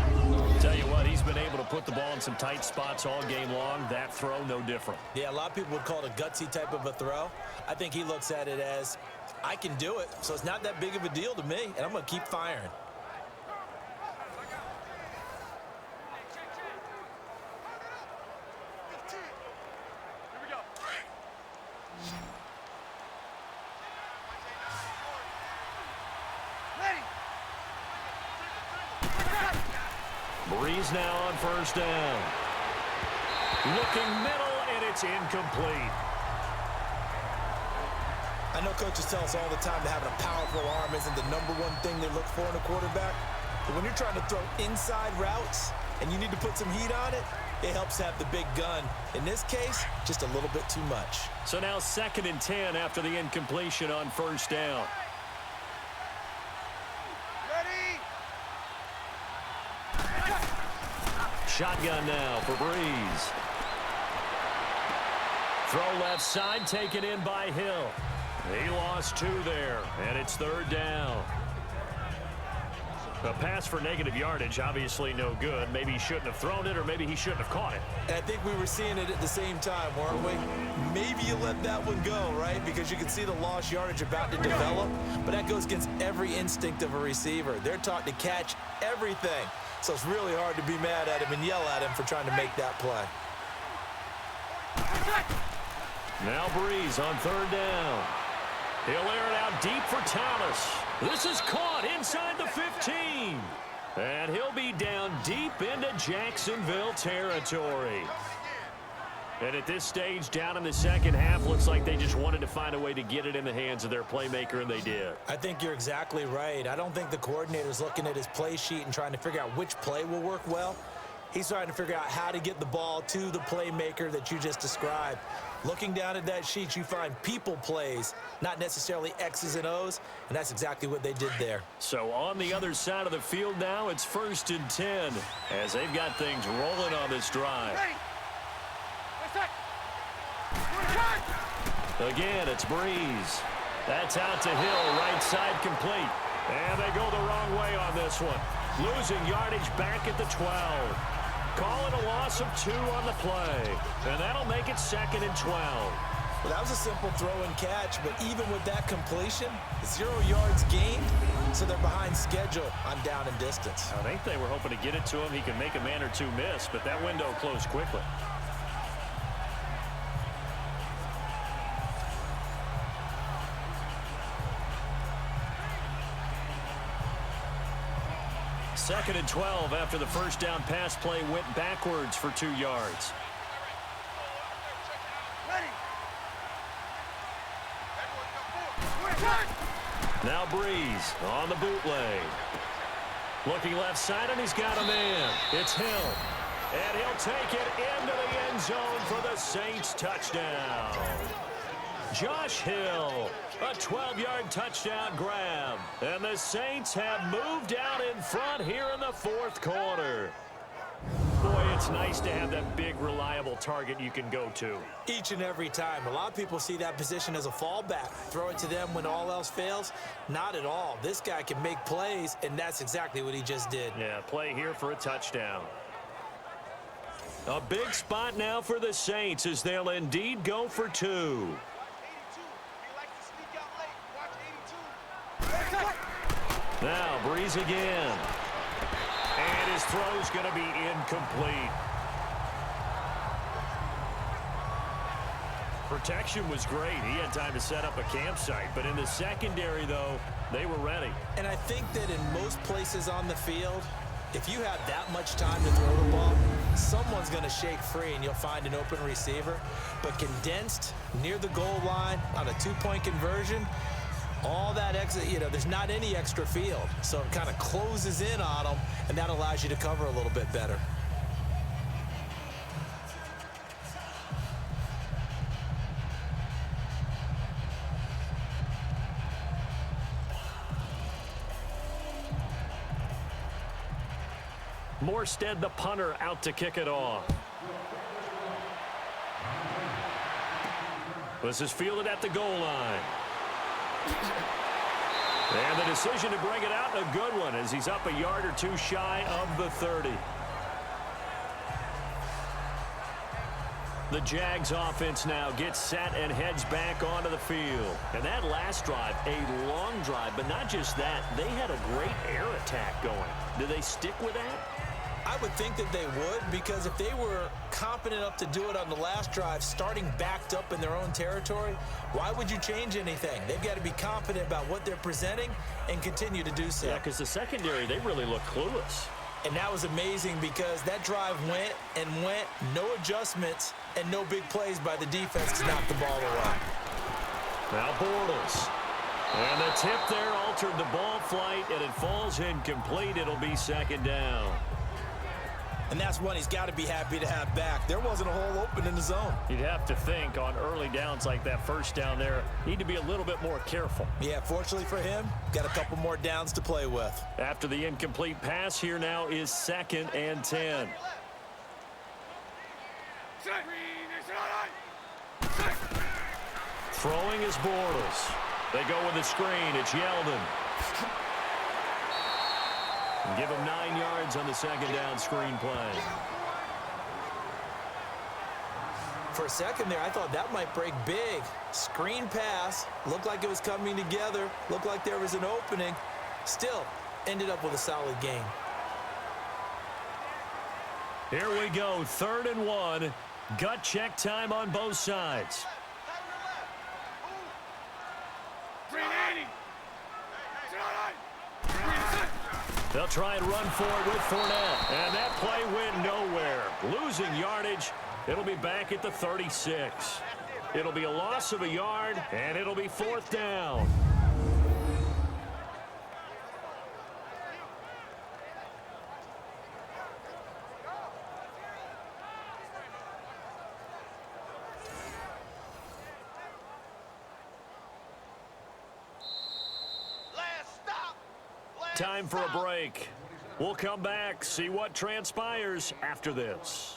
Tell you what, he's been able to put the ball in some tight spots all game long. That throw, no different. Yeah, a lot of people would call it a gutsy type of a throw. I think he looks at it as, I can do it, so it's not that big of a deal to me, and I'm going to keep firing. Breeze now on 1st down. Looking middle, and it's incomplete. I know coaches tell us all the time that having a powerful arm isn't the #1 thing they look for in a quarterback. But when you're trying to throw inside routes and you need to put some heat on it, it helps to have the big gun. In this case, just a little bit too much. So now 2nd and 10 after the incompletion on 1st down. Shotgun now for Breeze. Throw left side, taken in by Hill. He lost 2 there, and it's 3rd down. A pass for negative yardage, obviously no good. Maybe he shouldn't have thrown it, or maybe he shouldn't have caught it. And I think we were seeing it at the same time, weren't we? Maybe you let that one go, right? Because you can see the lost yardage about to develop, but that goes against every instinct of a receiver. They're taught to catch everything. So it's really hard to be mad at him and yell at him for trying to make that play. Now Breeze on 3rd down. He'll air it out deep for Thomas. This is caught inside the 15. And he'll be down deep into Jacksonville territory. And at this stage, down in the second half, looks like they just wanted to find a way to get it in the hands of their playmaker, and they did. I think you're exactly right. I don't think the coordinator's looking at his play sheet and trying to figure out which play will work well. He's trying to figure out how to get the ball to the playmaker that you just described. Looking down at that sheet, you find people plays, not necessarily X's and O's, and that's exactly what they did there. So on the other side of the field now, it's 1st and 10 as they've got things rolling on this drive. Again, it's Breeze. That's out to Hill, right side complete. And they go the wrong way on this one. Losing yardage back at the 12. Call it a loss of 2 on the play. And that'll make it 2nd and 12. Well, that was a simple throw and catch, but even with that completion, 0 yards gained, so they're behind schedule on down and distance. I think they were hoping to get it to him. He can make a man or 2 miss, but that window closed quickly. Second and 12 after the first down pass play went backwards for 2 yards. Now Breeze on the bootleg. Looking left side, and he's got a man. It's Hill. And he'll take it into the end zone for the Saints touchdown. Josh Hill, a 12-yard touchdown grab. And the Saints have moved out in front here in the 4th quarter. Boy, it's nice to have that big, reliable target you can go to. Each and every time. A lot of people see that position as a fallback. Throw it to them when all else fails. Not at all. This guy can make plays, and that's exactly what he just did. Yeah, play here for a touchdown. A big spot now for the Saints as they'll indeed go for 2. Now Breeze again. And his throw's going to be incomplete. Protection was great. He had time to set up a campsite. But in the secondary, though, they were ready. And I think that in most places on the field, if you have that much time to throw the ball, someone's going to shake free and you'll find an open receiver. But condensed near the goal line on a 2-point conversion, all that extra, there's not any extra field. So it kind of closes in on them, and that allows you to cover a little bit better. Morstead, the punter, out to kick it off. This is fielded at the goal line. And the decision to bring it out, a good one, as he's up a yard or 2 shy of the 30. The Jags offense now gets set and heads back onto the field. And that last drive, a long drive, but not just that, they had a great air attack going. Do they stick with that? I would think that they would, because if they were competent enough to do it on the last drive, starting backed up in their own territory, why would you change anything? They've got to be confident about what they're presenting and continue to do so. Yeah, because the secondary, they really look clueless. And that was amazing because that drive went and went, no adjustments, and no big plays by the defense to knock the ball away. Now Bortles. And the tip there altered the ball flight, and it falls incomplete. It'll be 2nd down. And that's one he's got to be happy to have back. There wasn't a hole open in the zone. You'd have to think on early downs like that first down there, need to be a little bit more careful. Yeah, fortunately for him, got a couple more downs to play with. After the incomplete pass, here now is 2nd and 10. Throwing is Bortles. They go with the screen. It's Yeldon. Give him 9 yards on the second down screen play. For a second there, I thought that might break big. Screen pass. Looked like it was coming together. Looked like there was an opening. Still, ended up with a solid game. Here we go, 3rd and 1. Gut check time on both sides. They'll try and run for it with Fournette. And that play went nowhere. Losing yardage. It'll be back at the 36. It'll be a loss of a yard, and it'll be 4th down. Time for a break. We'll come back, see what transpires after this.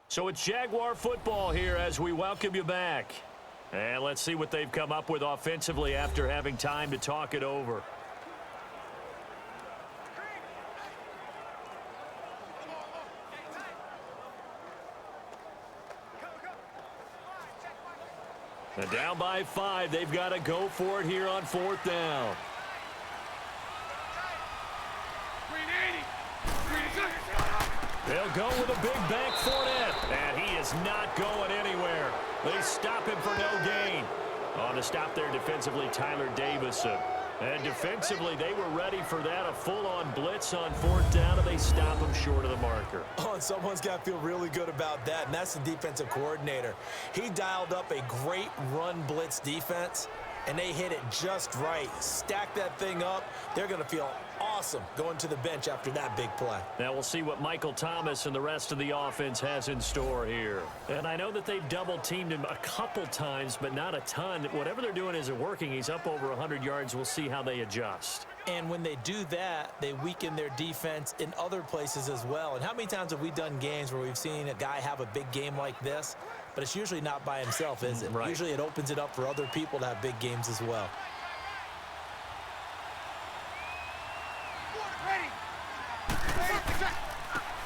So it's Jaguar football here as we welcome you back. And let's see what they've come up with offensively after having time to talk it over. And down by 5, they've got to go for it here on 4th down. They'll go with a big bank Fournette, and he is not going anywhere. They stop him for no gain. On the stop there defensively, Tyler Davison. And defensively, they were ready for that, a full-on blitz on 4th down, and they stop him short of the marker. Oh, and someone's got to feel really good about that, and that's the defensive coordinator. He dialed up a great run blitz defense, and they hit it just right. Stack that thing up. They're going to feel awesome going to the bench after that big play. Now we'll see what Michael Thomas and the rest of the offense has in store here. And I know that they've double-teamed him a couple times, but not a ton. Whatever they're doing isn't working. He's up over 100 yards. We'll see how they adjust. And when they do that, they weaken their defense in other places as well. And how many times have we done games where we've seen a guy have a big game like this? But it's usually not by himself, is it? Right. Usually it opens it up for other people to have big games as well.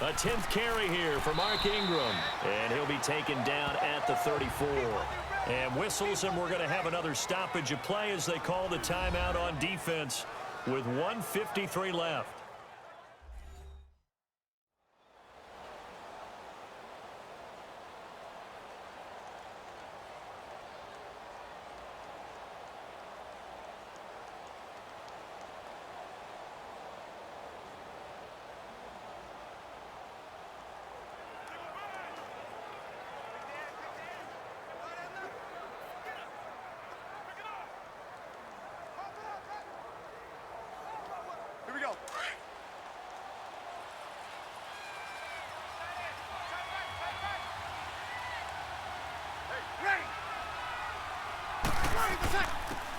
A 10th carry here for Mark Ingram. And he'll be taken down at the 34. And whistles, and we're going to have another stoppage of play as they call the timeout on defense with 1:53 left. Here we go.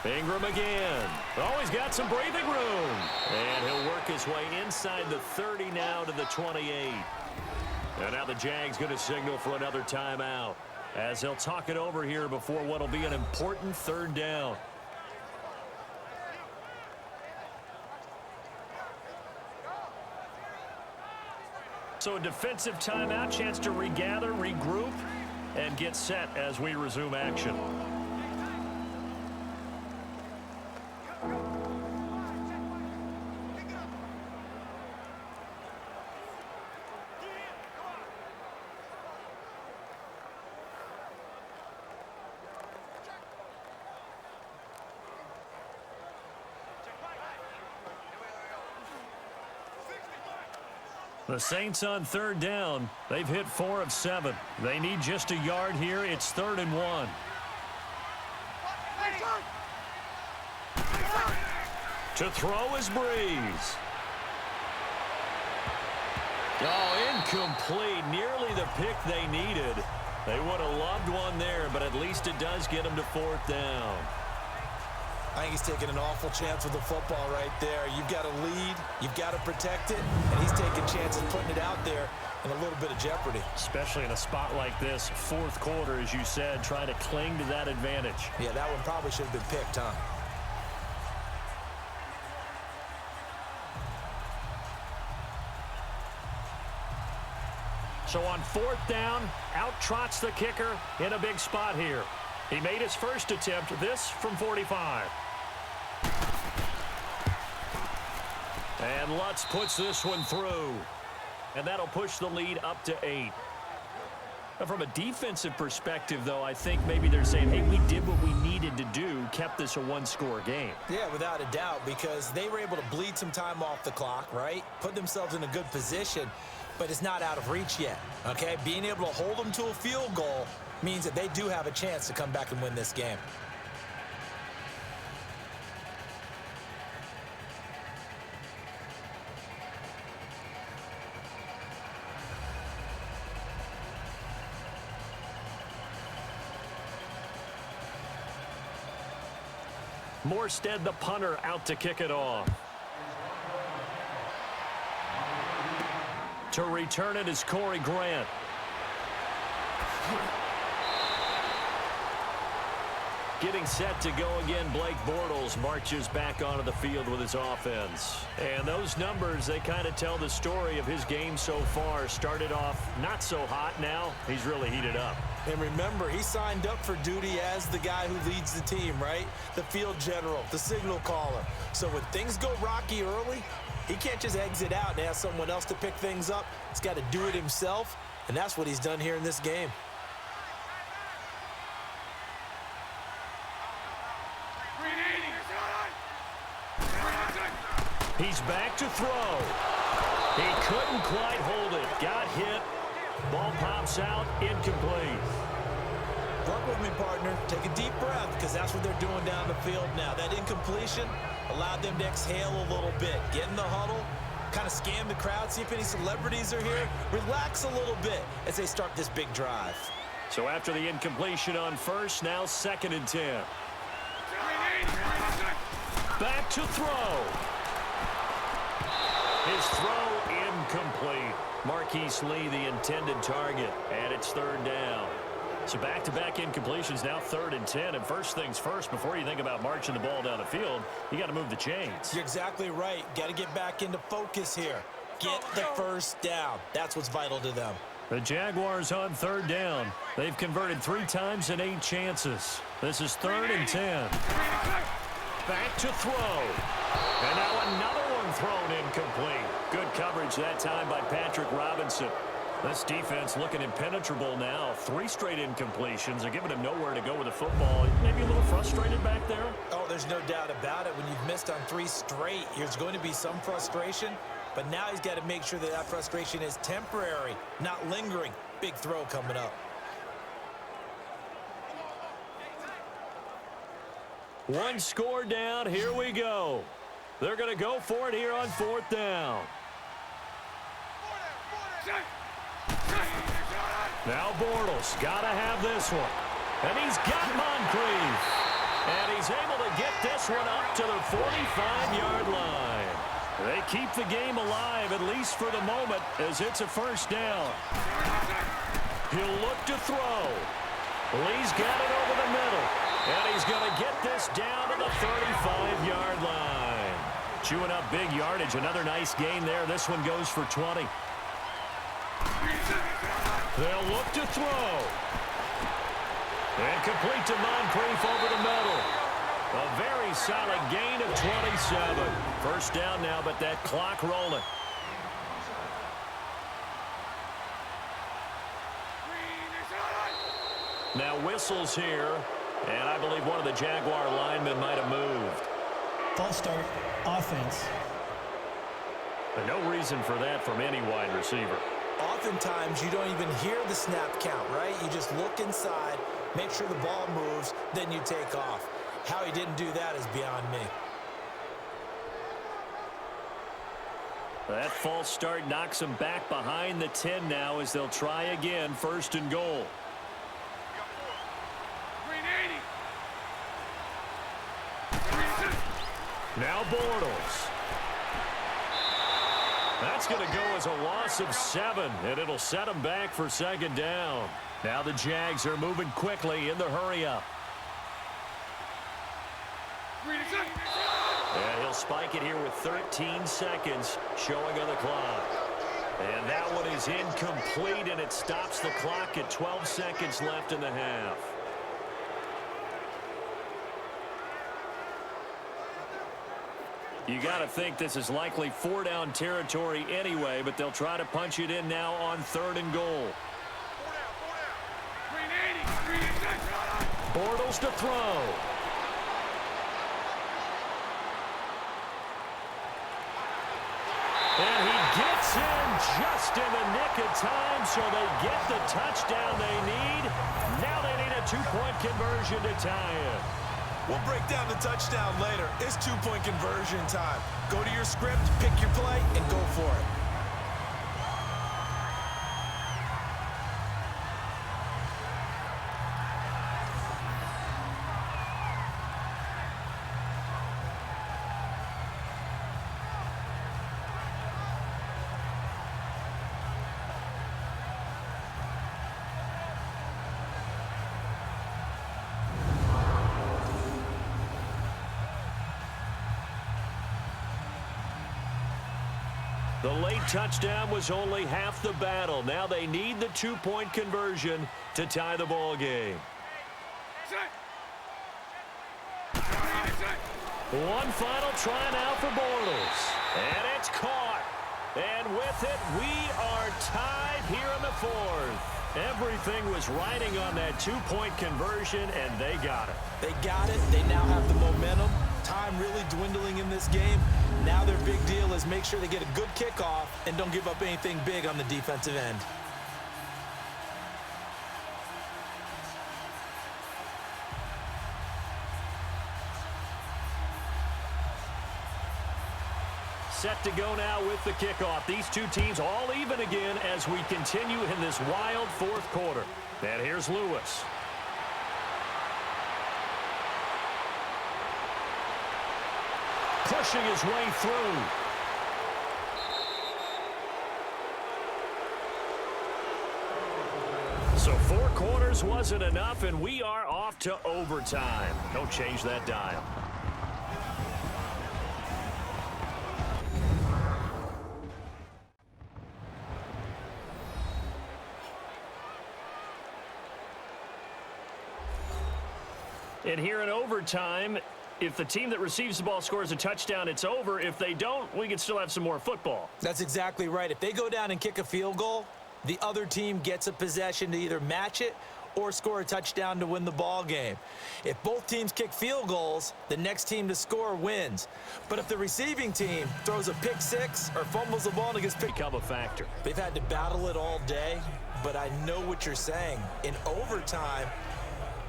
Ingram again. Oh, he's got some breathing room. And he'll work his way inside the 30 now to the 28. And now the Jags going to signal for another timeout as they'll talk it over here before what will be an important 3rd down. So a defensive timeout, chance to regather, regroup, and get set as we resume action. The Saints on 3rd down. They've hit 4 of 7. They need just a yard here. It's 3rd and 1. To throw is Breeze. Oh, incomplete. Nearly the pick they needed. They would have loved one there, but at least it does get them to 4th down. I think he's taking an awful chance with the football right there. You've got to lead, you've got to protect it, and he's taking chances putting it out there in a little bit of jeopardy. Especially in a spot like this, fourth quarter, as you said, trying to cling to that advantage. Yeah, that one probably should have been picked, huh? So on fourth down, out trots the kicker in a big spot here. He made his first attempt, this from 45. And Lutz puts this one through. And that'll push the lead up to 8. Now, from a defensive perspective, though, I think maybe they're saying, hey, we did what we needed to do, kept this a one-score game. Yeah, without a doubt, because they were able to bleed some time off the clock, right? Put themselves in a good position, but it's not out of reach yet, okay? Being able to hold them to a field goal means that they do have a chance to come back and win this game. Morstead, the punter, out to kick it off. To return it is Corey Grant. Getting set to go again, Blake Bortles marches back onto the field with his offense. And those numbers, they kind of tell the story of his game so far. Started off not so hot, now he's really heated up. And remember, he signed up for duty as the guy who leads the team, right? The field general, the signal caller. So when things go rocky early, he can't just exit out and ask someone else to pick things up. He's got to do it himself, and that's what he's done here in this game. He's back to throw. He couldn't quite hold it. Got hit. Ball pops out, incomplete. Work with me, partner. Take a deep breath, because that's what they're doing down the field now. That incompletion allowed them to exhale a little bit. Get in the huddle, kind of scan the crowd, see if any celebrities are here. Relax a little bit as they start this big drive. So after the incompletion on first, now 2nd and 10. Back to throw. His throw incomplete. Marquise Lee, the intended target, and it's 3rd down. So back-to-back incompletions, now 3rd and 10. And first things first, before you think about marching the ball down the field, you got to move the chains. You're exactly right. Got to get back into focus here. Get the first down. That's what's vital to them. The Jaguars on 3rd down. They've converted 3 times in 8 chances. This is 3rd and 10. Back to throw. And now another one thrown incomplete. Good coverage that time by Patrick Robinson. This defense looking impenetrable now. 3 straight incompletions. They're giving him nowhere to go with the football. Maybe a little frustrated back there. Oh, there's no doubt about it. When you've missed on 3 straight, there's going to be some frustration. But now he's got to make sure that that frustration is temporary, not lingering. Big throw coming up. One score down. Here we go. They're going to go for it here on 4th down. Now Bortles got to have this one. And he's got Moncrief. And he's able to get this one up to the 45-yard line. They keep the game alive, at least for the moment, as it's a 1st down. He'll look to throw. Lee's got it over the middle. And he's going to get this down to the 35-yard line. Chewing up big yardage. Another nice gain there. This one goes for 20. They'll look to throw. And complete to Moncrief over the middle. A very solid gain of 27. 1st down now, but that clock rolling. Now whistles here, and I believe one of the Jaguar linemen might have moved. False start, offense. But no reason for that from any wide receiver. Oftentimes, you don't even hear the snap count, right? You just look inside, make sure the ball moves, then you take off. How he didn't do that is beyond me. That false start knocks him back behind the 10 now as they'll try again, 1st and goal. Now Bortles. That's going to go as a loss of 7, and it'll set them back for second down. Now the Jags are moving quickly in the hurry-up. And he'll spike it here with 13 seconds showing on the clock. And that one is incomplete, and it stops the clock at 12 seconds left in the half. You got to think this is likely 4-down territory anyway, but they'll try to punch it in now on 3rd and goal. Bortles to throw. And he gets in just in the nick of time, so they get the touchdown they need. Now they need a 2-point conversion to tie it. We'll break down the touchdown later. It's 2-point conversion time. Go to your script, pick your play, and go for it. The late touchdown was only half the battle. Now they need the 2-point conversion to tie the ball game. One final try now for Bortles. And it's caught. And with it, we are tied here in the 4th. Everything was riding on that 2-point conversion, and they got it. They got it. They now have the momentum. Time really dwindling in this game. Now their big deal is make sure they get a good kickoff and don't give up anything big on the defensive end. Set to go now with the kickoff. These two teams all even again as we continue in this wild 4th quarter. And here's Lewis. Pushing his way through. So 4 quarters wasn't enough, and we are off to overtime. Don't change that dial. And here in overtime, if the team that receives the ball scores a touchdown, it's over. If they don't, we can still have some more football. That's exactly right. If they go down and kick a field goal, the other team gets a possession to either match it or score a touchdown to win the ball game. If both teams kick field goals, the next team to score wins. But if the receiving team throws a pick six or fumbles the ball and gets picked, become a factor. They've had to battle it all day, but I know what you're saying. In overtime,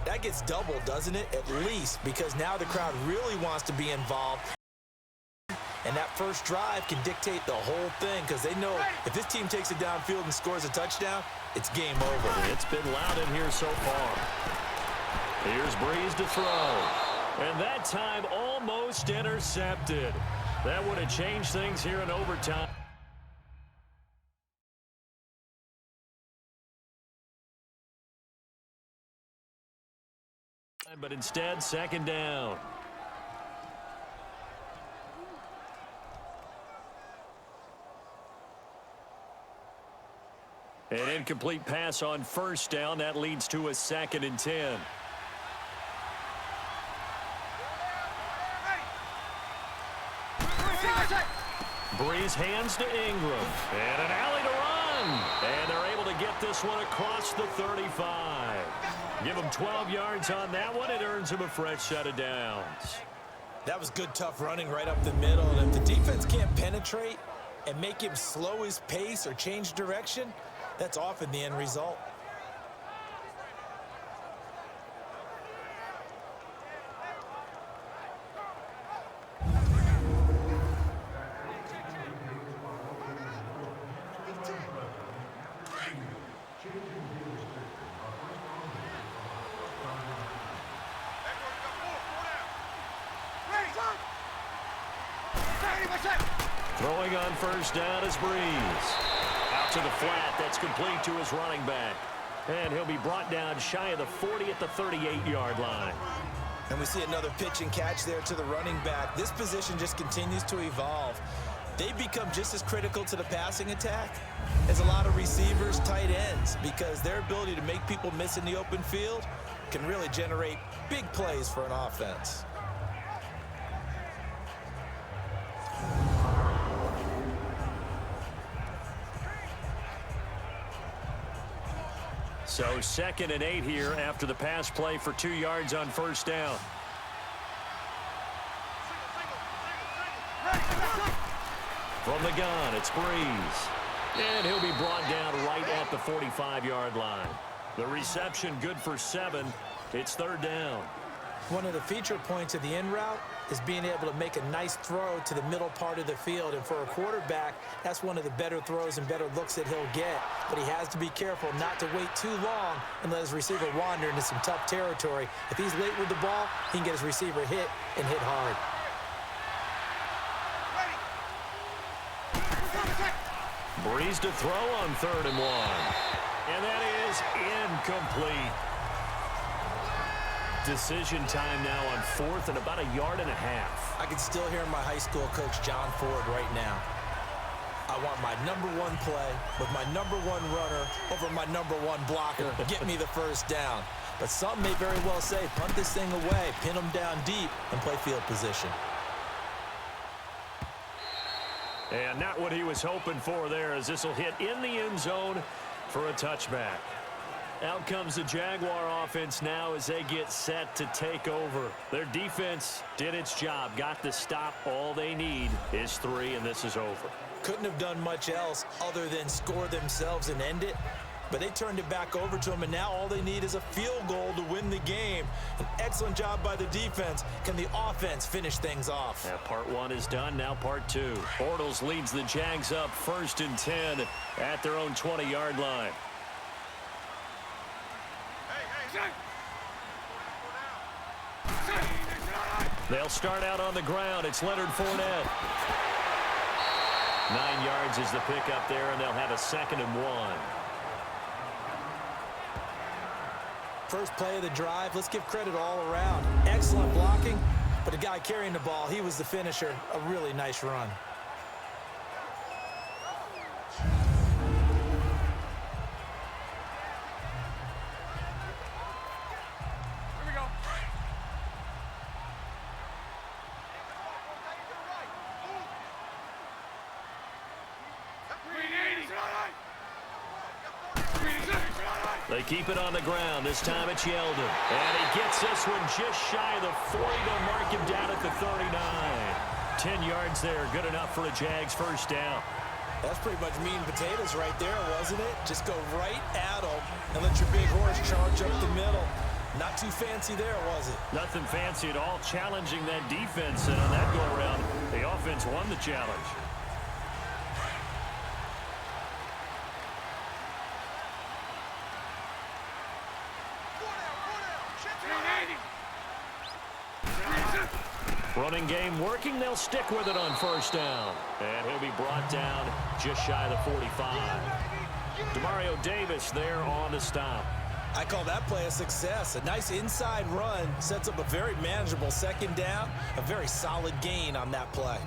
that gets doubled, doesn't it? At least, because now the crowd really wants to be involved. And that first drive can dictate the whole thing because they know if this team takes it downfield and scores a touchdown, it's game over. It's been loud in here so far. Here's Breeze to throw. And that time almost intercepted. That would have changed things here in overtime. But instead, second down. An incomplete pass on first down. That leads to a 2nd and 10. Breeze hands to Ingram. And an alley to run. And they're able to get this one across the 35. Give him 12 yards on that one. It earns him a fresh set of downs. That was good, tough running right up the middle. And if the defense can't penetrate and make him slow his pace or change direction, that's often the end result. Throwing on first down is Breeze. Out to the flat. That's complete to his running back. And he'll be brought down shy of the 40 at the 38-yard line. And we see another pitch and catch there to the running back. This position just continues to evolve. They become just as critical to the passing attack as a lot of receivers, tight ends, because their ability to make people miss in the open field can really generate big plays for an offense. So 2nd and 8 here after the pass play for 2 yards on first down. From the gun, it's Breeze. And he'll be brought down right at the 45-yard line. The reception good for 7. It's 3rd down. One of the feature points of the in route is being able to make a nice throw to the middle part of the field. And for a quarterback, that's one of the better throws and better looks that he'll get. But he has to be careful not to wait too long and let his receiver wander into some tough territory. If he's late with the ball, he can get his receiver hit and hit hard. Breeze to throw on 3rd and 1. And that is incomplete. Decision time now on 4th and about 1.5 yards. I can still hear my high school coach, John Ford, right now. I want my #1 play with my #1 runner over my #1 blocker. Get me the first down. But some may very well say, punt this thing away, pin them down deep, and play field position. And not what he was hoping for there, as this will hit in the end zone for a touchback. Out comes the Jaguar offense now as they get set to take over. Their defense did its job, got the stop. All they need is 3, and this is over. Couldn't have done much else other than score themselves and end it. But they turned it back over to them, and now all they need is a field goal to win the game. An excellent job by the defense. Can the offense finish things off? Yeah, part 1 is done, now part 2. Bortles leads the Jags up 1st and 10 at their own 20-yard line. They'll start out on the ground. It's Leonard Fournette. 9 yards is the pickup there, and they'll have a 2nd and 1. First play of the drive, let's give credit all around. Excellent blocking, but the guy carrying the ball, he was the finisher. A really nice run. Here we go. They keep it on the ground. This time it's Yeldon. And he gets this one just shy of the 40. They'll mark him down at the 39. 10 yards there. Good enough for a Jags first down. That's pretty much meat and potatoes right there, wasn't it? Just go right at them and let your big horse charge up the middle. Not too fancy there, was it? Nothing fancy at all. Challenging that defense. And on that go-around, the offense won the challenge. Running game working. They'll stick with it on first down. And he'll be brought down just shy of the 45. Demario Davis there on the stop. I call that play a success. A nice inside run sets up a very manageable 2nd down. A very solid gain on that play.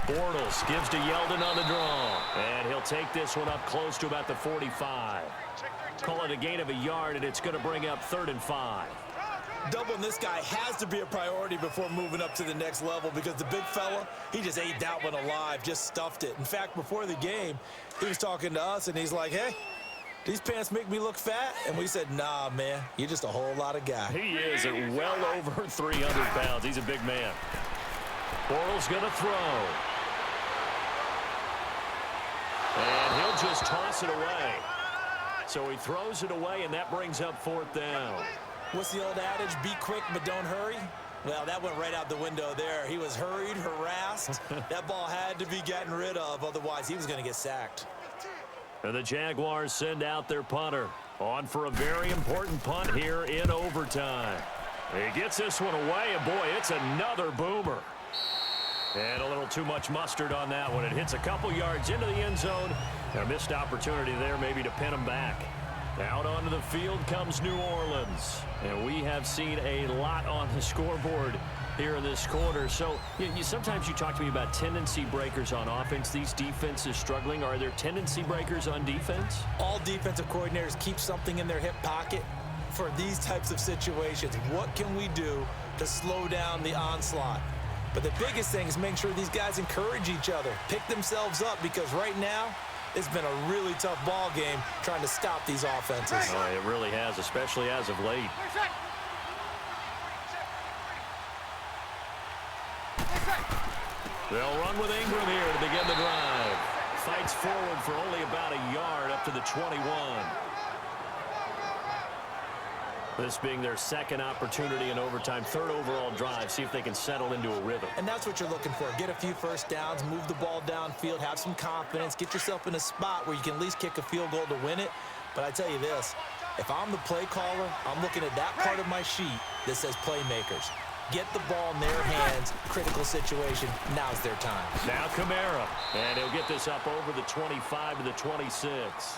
Bortles gives to Yeldon on the draw. And he'll take this one up close to about the 45. Call it a gain of 1 yard, and it's going to bring up 3rd and 5. Doubling this guy has to be a priority before moving up to the next level, because the big fella, he just ate that one alive, just stuffed it. In fact, before the game, he was talking to us, and he's like, hey, these pants make me look fat? And we said, nah, man, you're just a whole lot of guy. He is at well over 300 pounds. He's a big man. Bortles going to throw. And he'll just toss it away. So he throws it away, and that brings up 4th down. What's the old adage? Be quick, but don't hurry. Well, that went right out the window there. He was hurried, harassed. That ball had to be gotten rid of. Otherwise, he was going to get sacked. And the Jaguars send out their punter. On for a very important punt here in overtime. He gets this one away, and boy, it's another boomer. And a little too much mustard on that one. It hits a couple yards into the end zone. A missed opportunity there maybe to pin him back. Out onto the field comes New Orleans. And we have seen a lot on the scoreboard here in this quarter. So sometimes you talk to me about tendency breakers on offense. These defenses struggling. Are there tendency breakers on defense? All defensive coordinators keep something in their hip pocket for these types of situations. What can we do to slow down the onslaught? But the biggest thing is making sure these guys encourage each other, pick themselves up, because right now it's been a really tough ball game trying to stop these offenses. Oh, it really has, especially as of late. They'll run with Ingram here to begin the drive. Fights forward for only about a yard up to the 21. This being their second opportunity in overtime, third overall drive. See if they can settle into a rhythm. And that's what you're looking for. Get a few first downs, move the ball downfield, have some confidence, get yourself in a spot where you can at least kick a field goal to win it. But I tell you this, if I'm the play caller, I'm looking at that part of my sheet that says playmakers. Get the ball in their hands, critical situation, now's their time. Now Kamara, and he'll get this up over the 25 to the 26.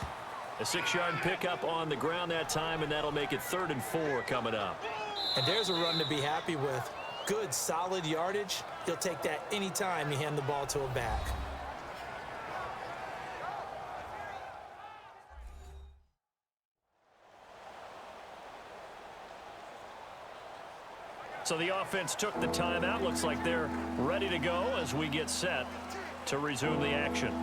A 6-yard pickup on the ground that time, and that'll make it 3rd and 4 coming up. And there's a run to be happy with. Good, solid yardage. You'll take that anytime you hand the ball to a back. So the offense took the timeout. Looks like they're ready to go as we get set to resume the action.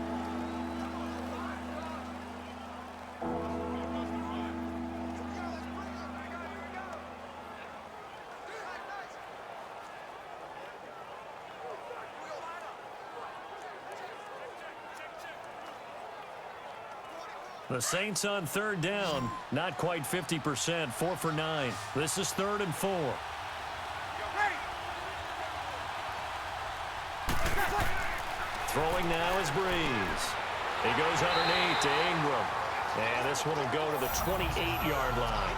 The Saints on 3rd down, not quite 50%, 4 for 9. This is 3rd and 4. Throwing now is Breeze. He goes underneath to Ingram. And this one will go to the 28-yard line.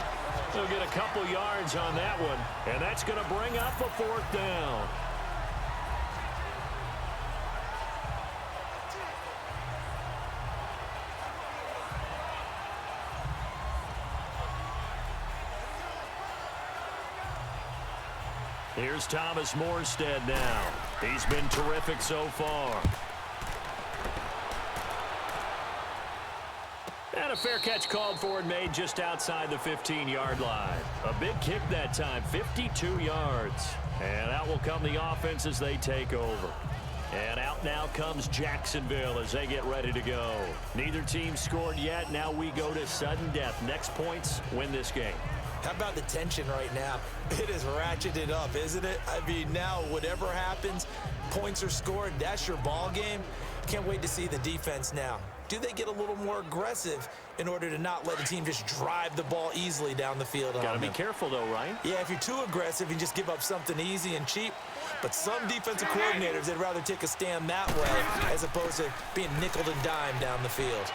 They'll get a couple yards on that one, and that's going to bring up a 4th down. Here's Thomas Morstead now. He's been terrific so far. And a fair catch called for and made just outside the 15-yard line. A big kick that time, 52 yards. And out will come the offense as they take over. And out now comes Jacksonville as they get ready to go. Neither team scored yet. Now we go to sudden death. Next points win this game. How about the tension right now? It is ratcheted up, isn't it? I mean, now whatever happens, points are scored, that's your ball game. Can't wait to see the defense now. Do they get a little more aggressive in order to not let the team just drive the ball easily down the field? Got to be careful, though, right? Yeah, if you're too aggressive, you just give up something easy and cheap. But some defensive coordinators, they'd rather take a stand that way as opposed to being nickeled and dimed down the field.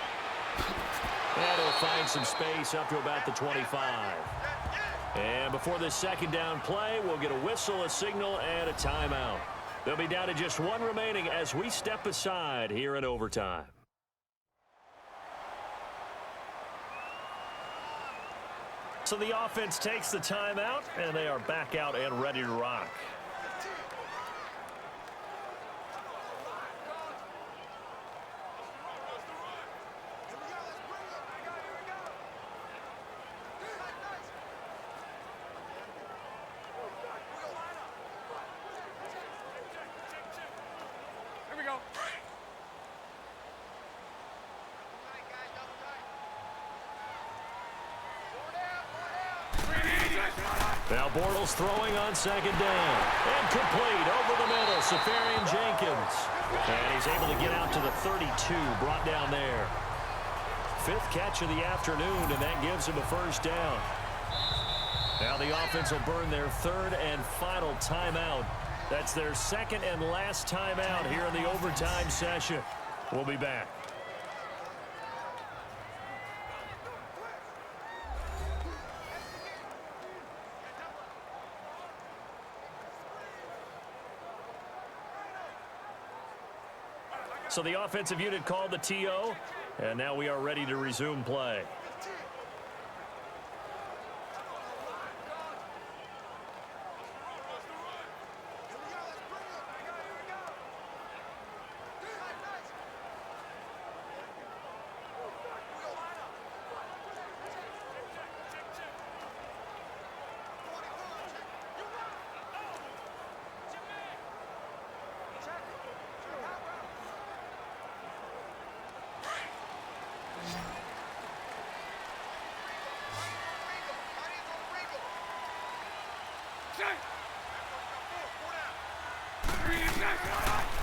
And he'll find some space up to about the 25. And before this second down play, we'll get a whistle, a signal, and a timeout. They'll be down to just one remaining as we step aside here in overtime. So the offense takes the timeout, and they are back out and ready to rock. Now Bortles throwing on second down. And complete over the middle. Safarian Jenkins. And he's able to get out to the 32. Brought down there. 5th catch of the afternoon, and that gives him a first down. Now the offense will burn their 3rd and final timeout. That's their 2nd and last timeout here in the overtime session. We'll be back. So the offensive unit called the TO, and now we are ready to resume play.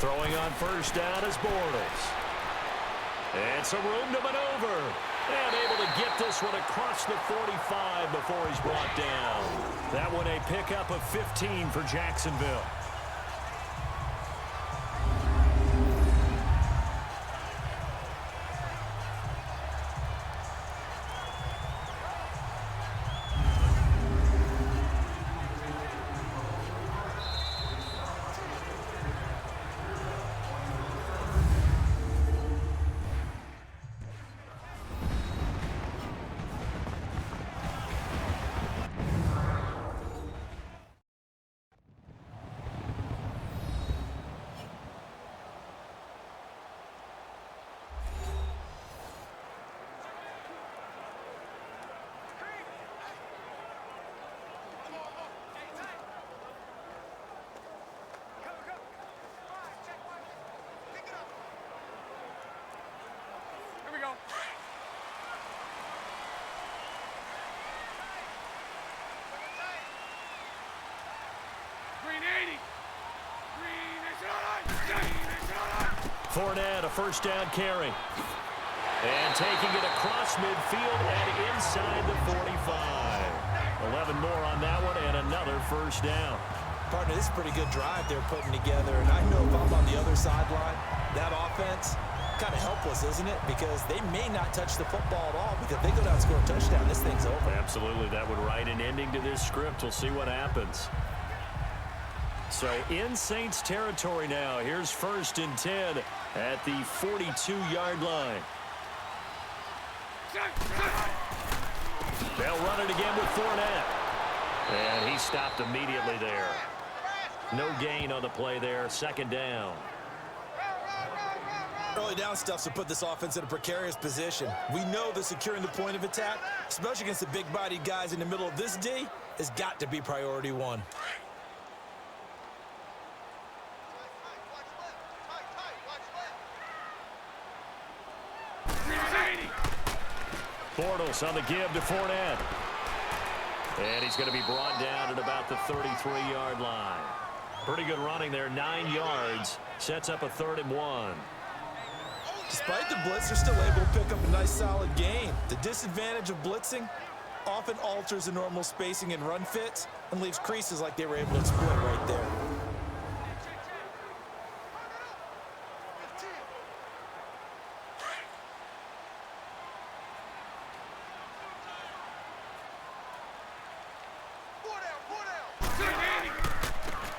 Throwing on first down is Bortles. And some room to maneuver. And able to get this one across the 45 before he's brought down. That one a pickup of 15 for Jacksonville. Fournette, a first down carry. And taking it across midfield and inside the 45. 11 more on that one and another first down. Partner, this is a pretty good drive they're putting together. And I know if I'm on the other sideline, that offense, kind of helpless, isn't it? Because they may not touch the football at all, because if they go down and score a touchdown, this thing's over. Absolutely. That would write an ending to this script. We'll see what happens. So in Saints territory now. Here's 1st and 10 at the 42-yard line. They'll run it again with Fournette. And he stopped immediately there. No gain on the play there. 2nd down. Early down stuff to put this offense in a precarious position. We know that securing the point of attack, especially against the big-bodied guys in the middle of this D, has got to be priority one. Bortles on the give to Fournette. And he's going to be brought down at about the 33-yard line. Pretty good running there, 9 yards. Sets up a 3rd and 1. Despite the blitz, they're still able to pick up a nice, solid gain. The disadvantage of blitzing often alters the normal spacing and run fits and leaves creases like they were able to exploit right there.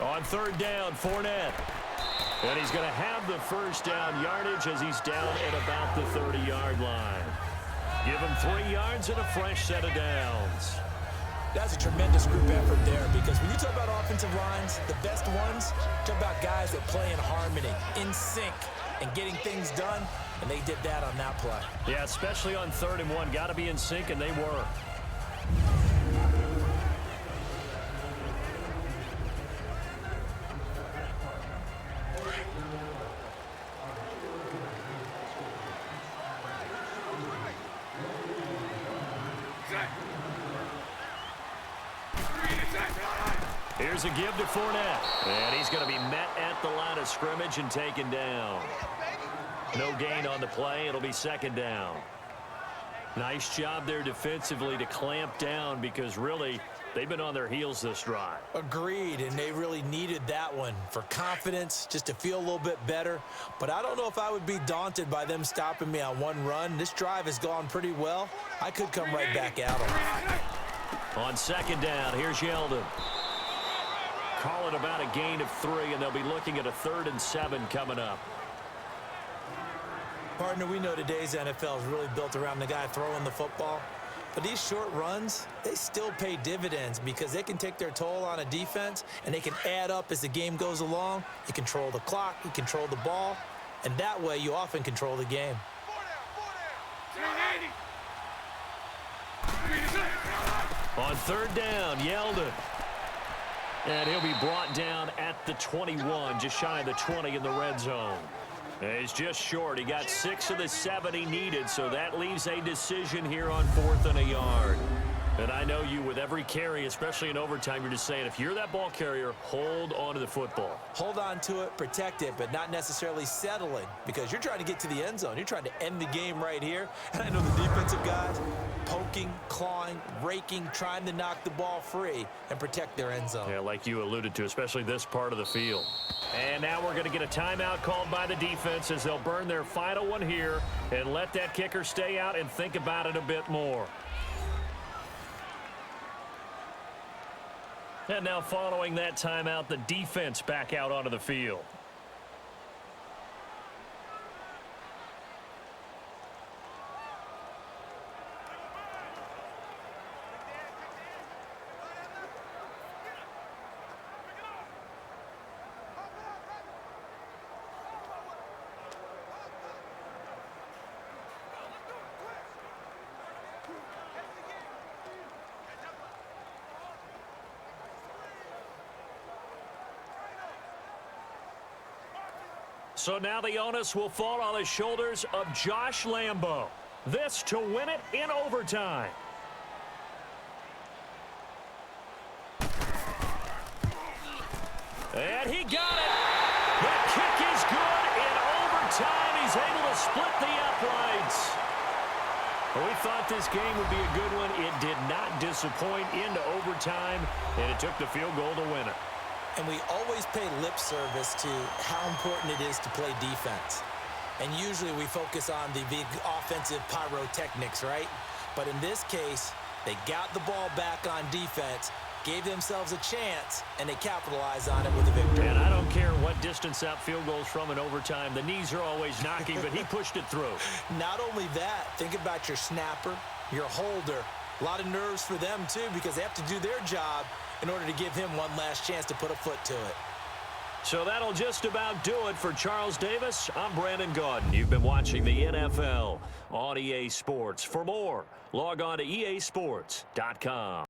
On 3rd down, Fournette. And he's going to have the first down yardage as he's down at about the 30-yard line. Give him 3 yards and a fresh set of downs. That's a tremendous group effort there, because when you talk about offensive lines, the best ones, talk about guys that play in harmony, in sync, and getting things done, and they did that on that play. Yeah, especially on 3rd and 1. Got to be in sync, and they were. Here's a give to Fournette. And he's going to be met at the line of scrimmage and taken down. No gain on the play. It'll be 2nd down. Nice job there defensively to clamp down, because really they've been on their heels this drive. Agreed, and they really needed that one for confidence, just to feel a little bit better. But I don't know if I would be daunted by them stopping me on one run. This drive has gone pretty well. I could come right back at them. On 2nd down, here's Yeldon. Call it about a gain of 3, and they'll be looking at a 3rd and 7 coming up. Partner, we know today's NFL is really built around the guy throwing the football. But these short runs, they still pay dividends because they can take their toll on a defense and they can add up as the game goes along. You control the clock, you control the ball, and that way you often control the game. On third down, Yeldon. And he'll be brought down at the 21, just shy of the 20 in the red zone. And he's just short. He got 6 of the 7 he needed, so that leaves a decision here on 4th and a yard. And I know you, with every carry, especially in overtime, you're just saying, if you're that ball carrier, hold on to the football. Hold on to it, protect it, but not necessarily settling, because you're trying to get to the end zone. You're trying to end the game right here. And I know the defensive guys poking, clawing, raking, trying to knock the ball free and protect their end zone. Yeah, like you alluded to, especially this part of the field. And now we're going to get a timeout called by the defense as they'll burn their final one here and let that kicker stay out and think about it a bit more. And now following that timeout, the defense back out onto the field. So now the onus will fall on the shoulders of Josh Lambo. This to win it in overtime. And he got it. The kick is good in overtime. He's able to split the uprights. We thought this game would be a good one. It did not disappoint into overtime, and it took the field goal to win it. And we always pay lip service to how important it is to play defense. And usually we focus on the big offensive pyrotechnics, right? But in this case, they got the ball back on defense, gave themselves a chance, and they capitalized on it with a victory. And I don't care what distance that field goes from in overtime. The knees are always knocking, but he pushed it through. Not only that, think about your snapper, your holder. A lot of nerves for them, too, because they have to do their job in order to give him one last chance to put a foot to it. So that'll just about do it for Charles Davis. I'm Brandon Gaudin. You've been watching the NFL on EA Sports. For more, log on to easports.com.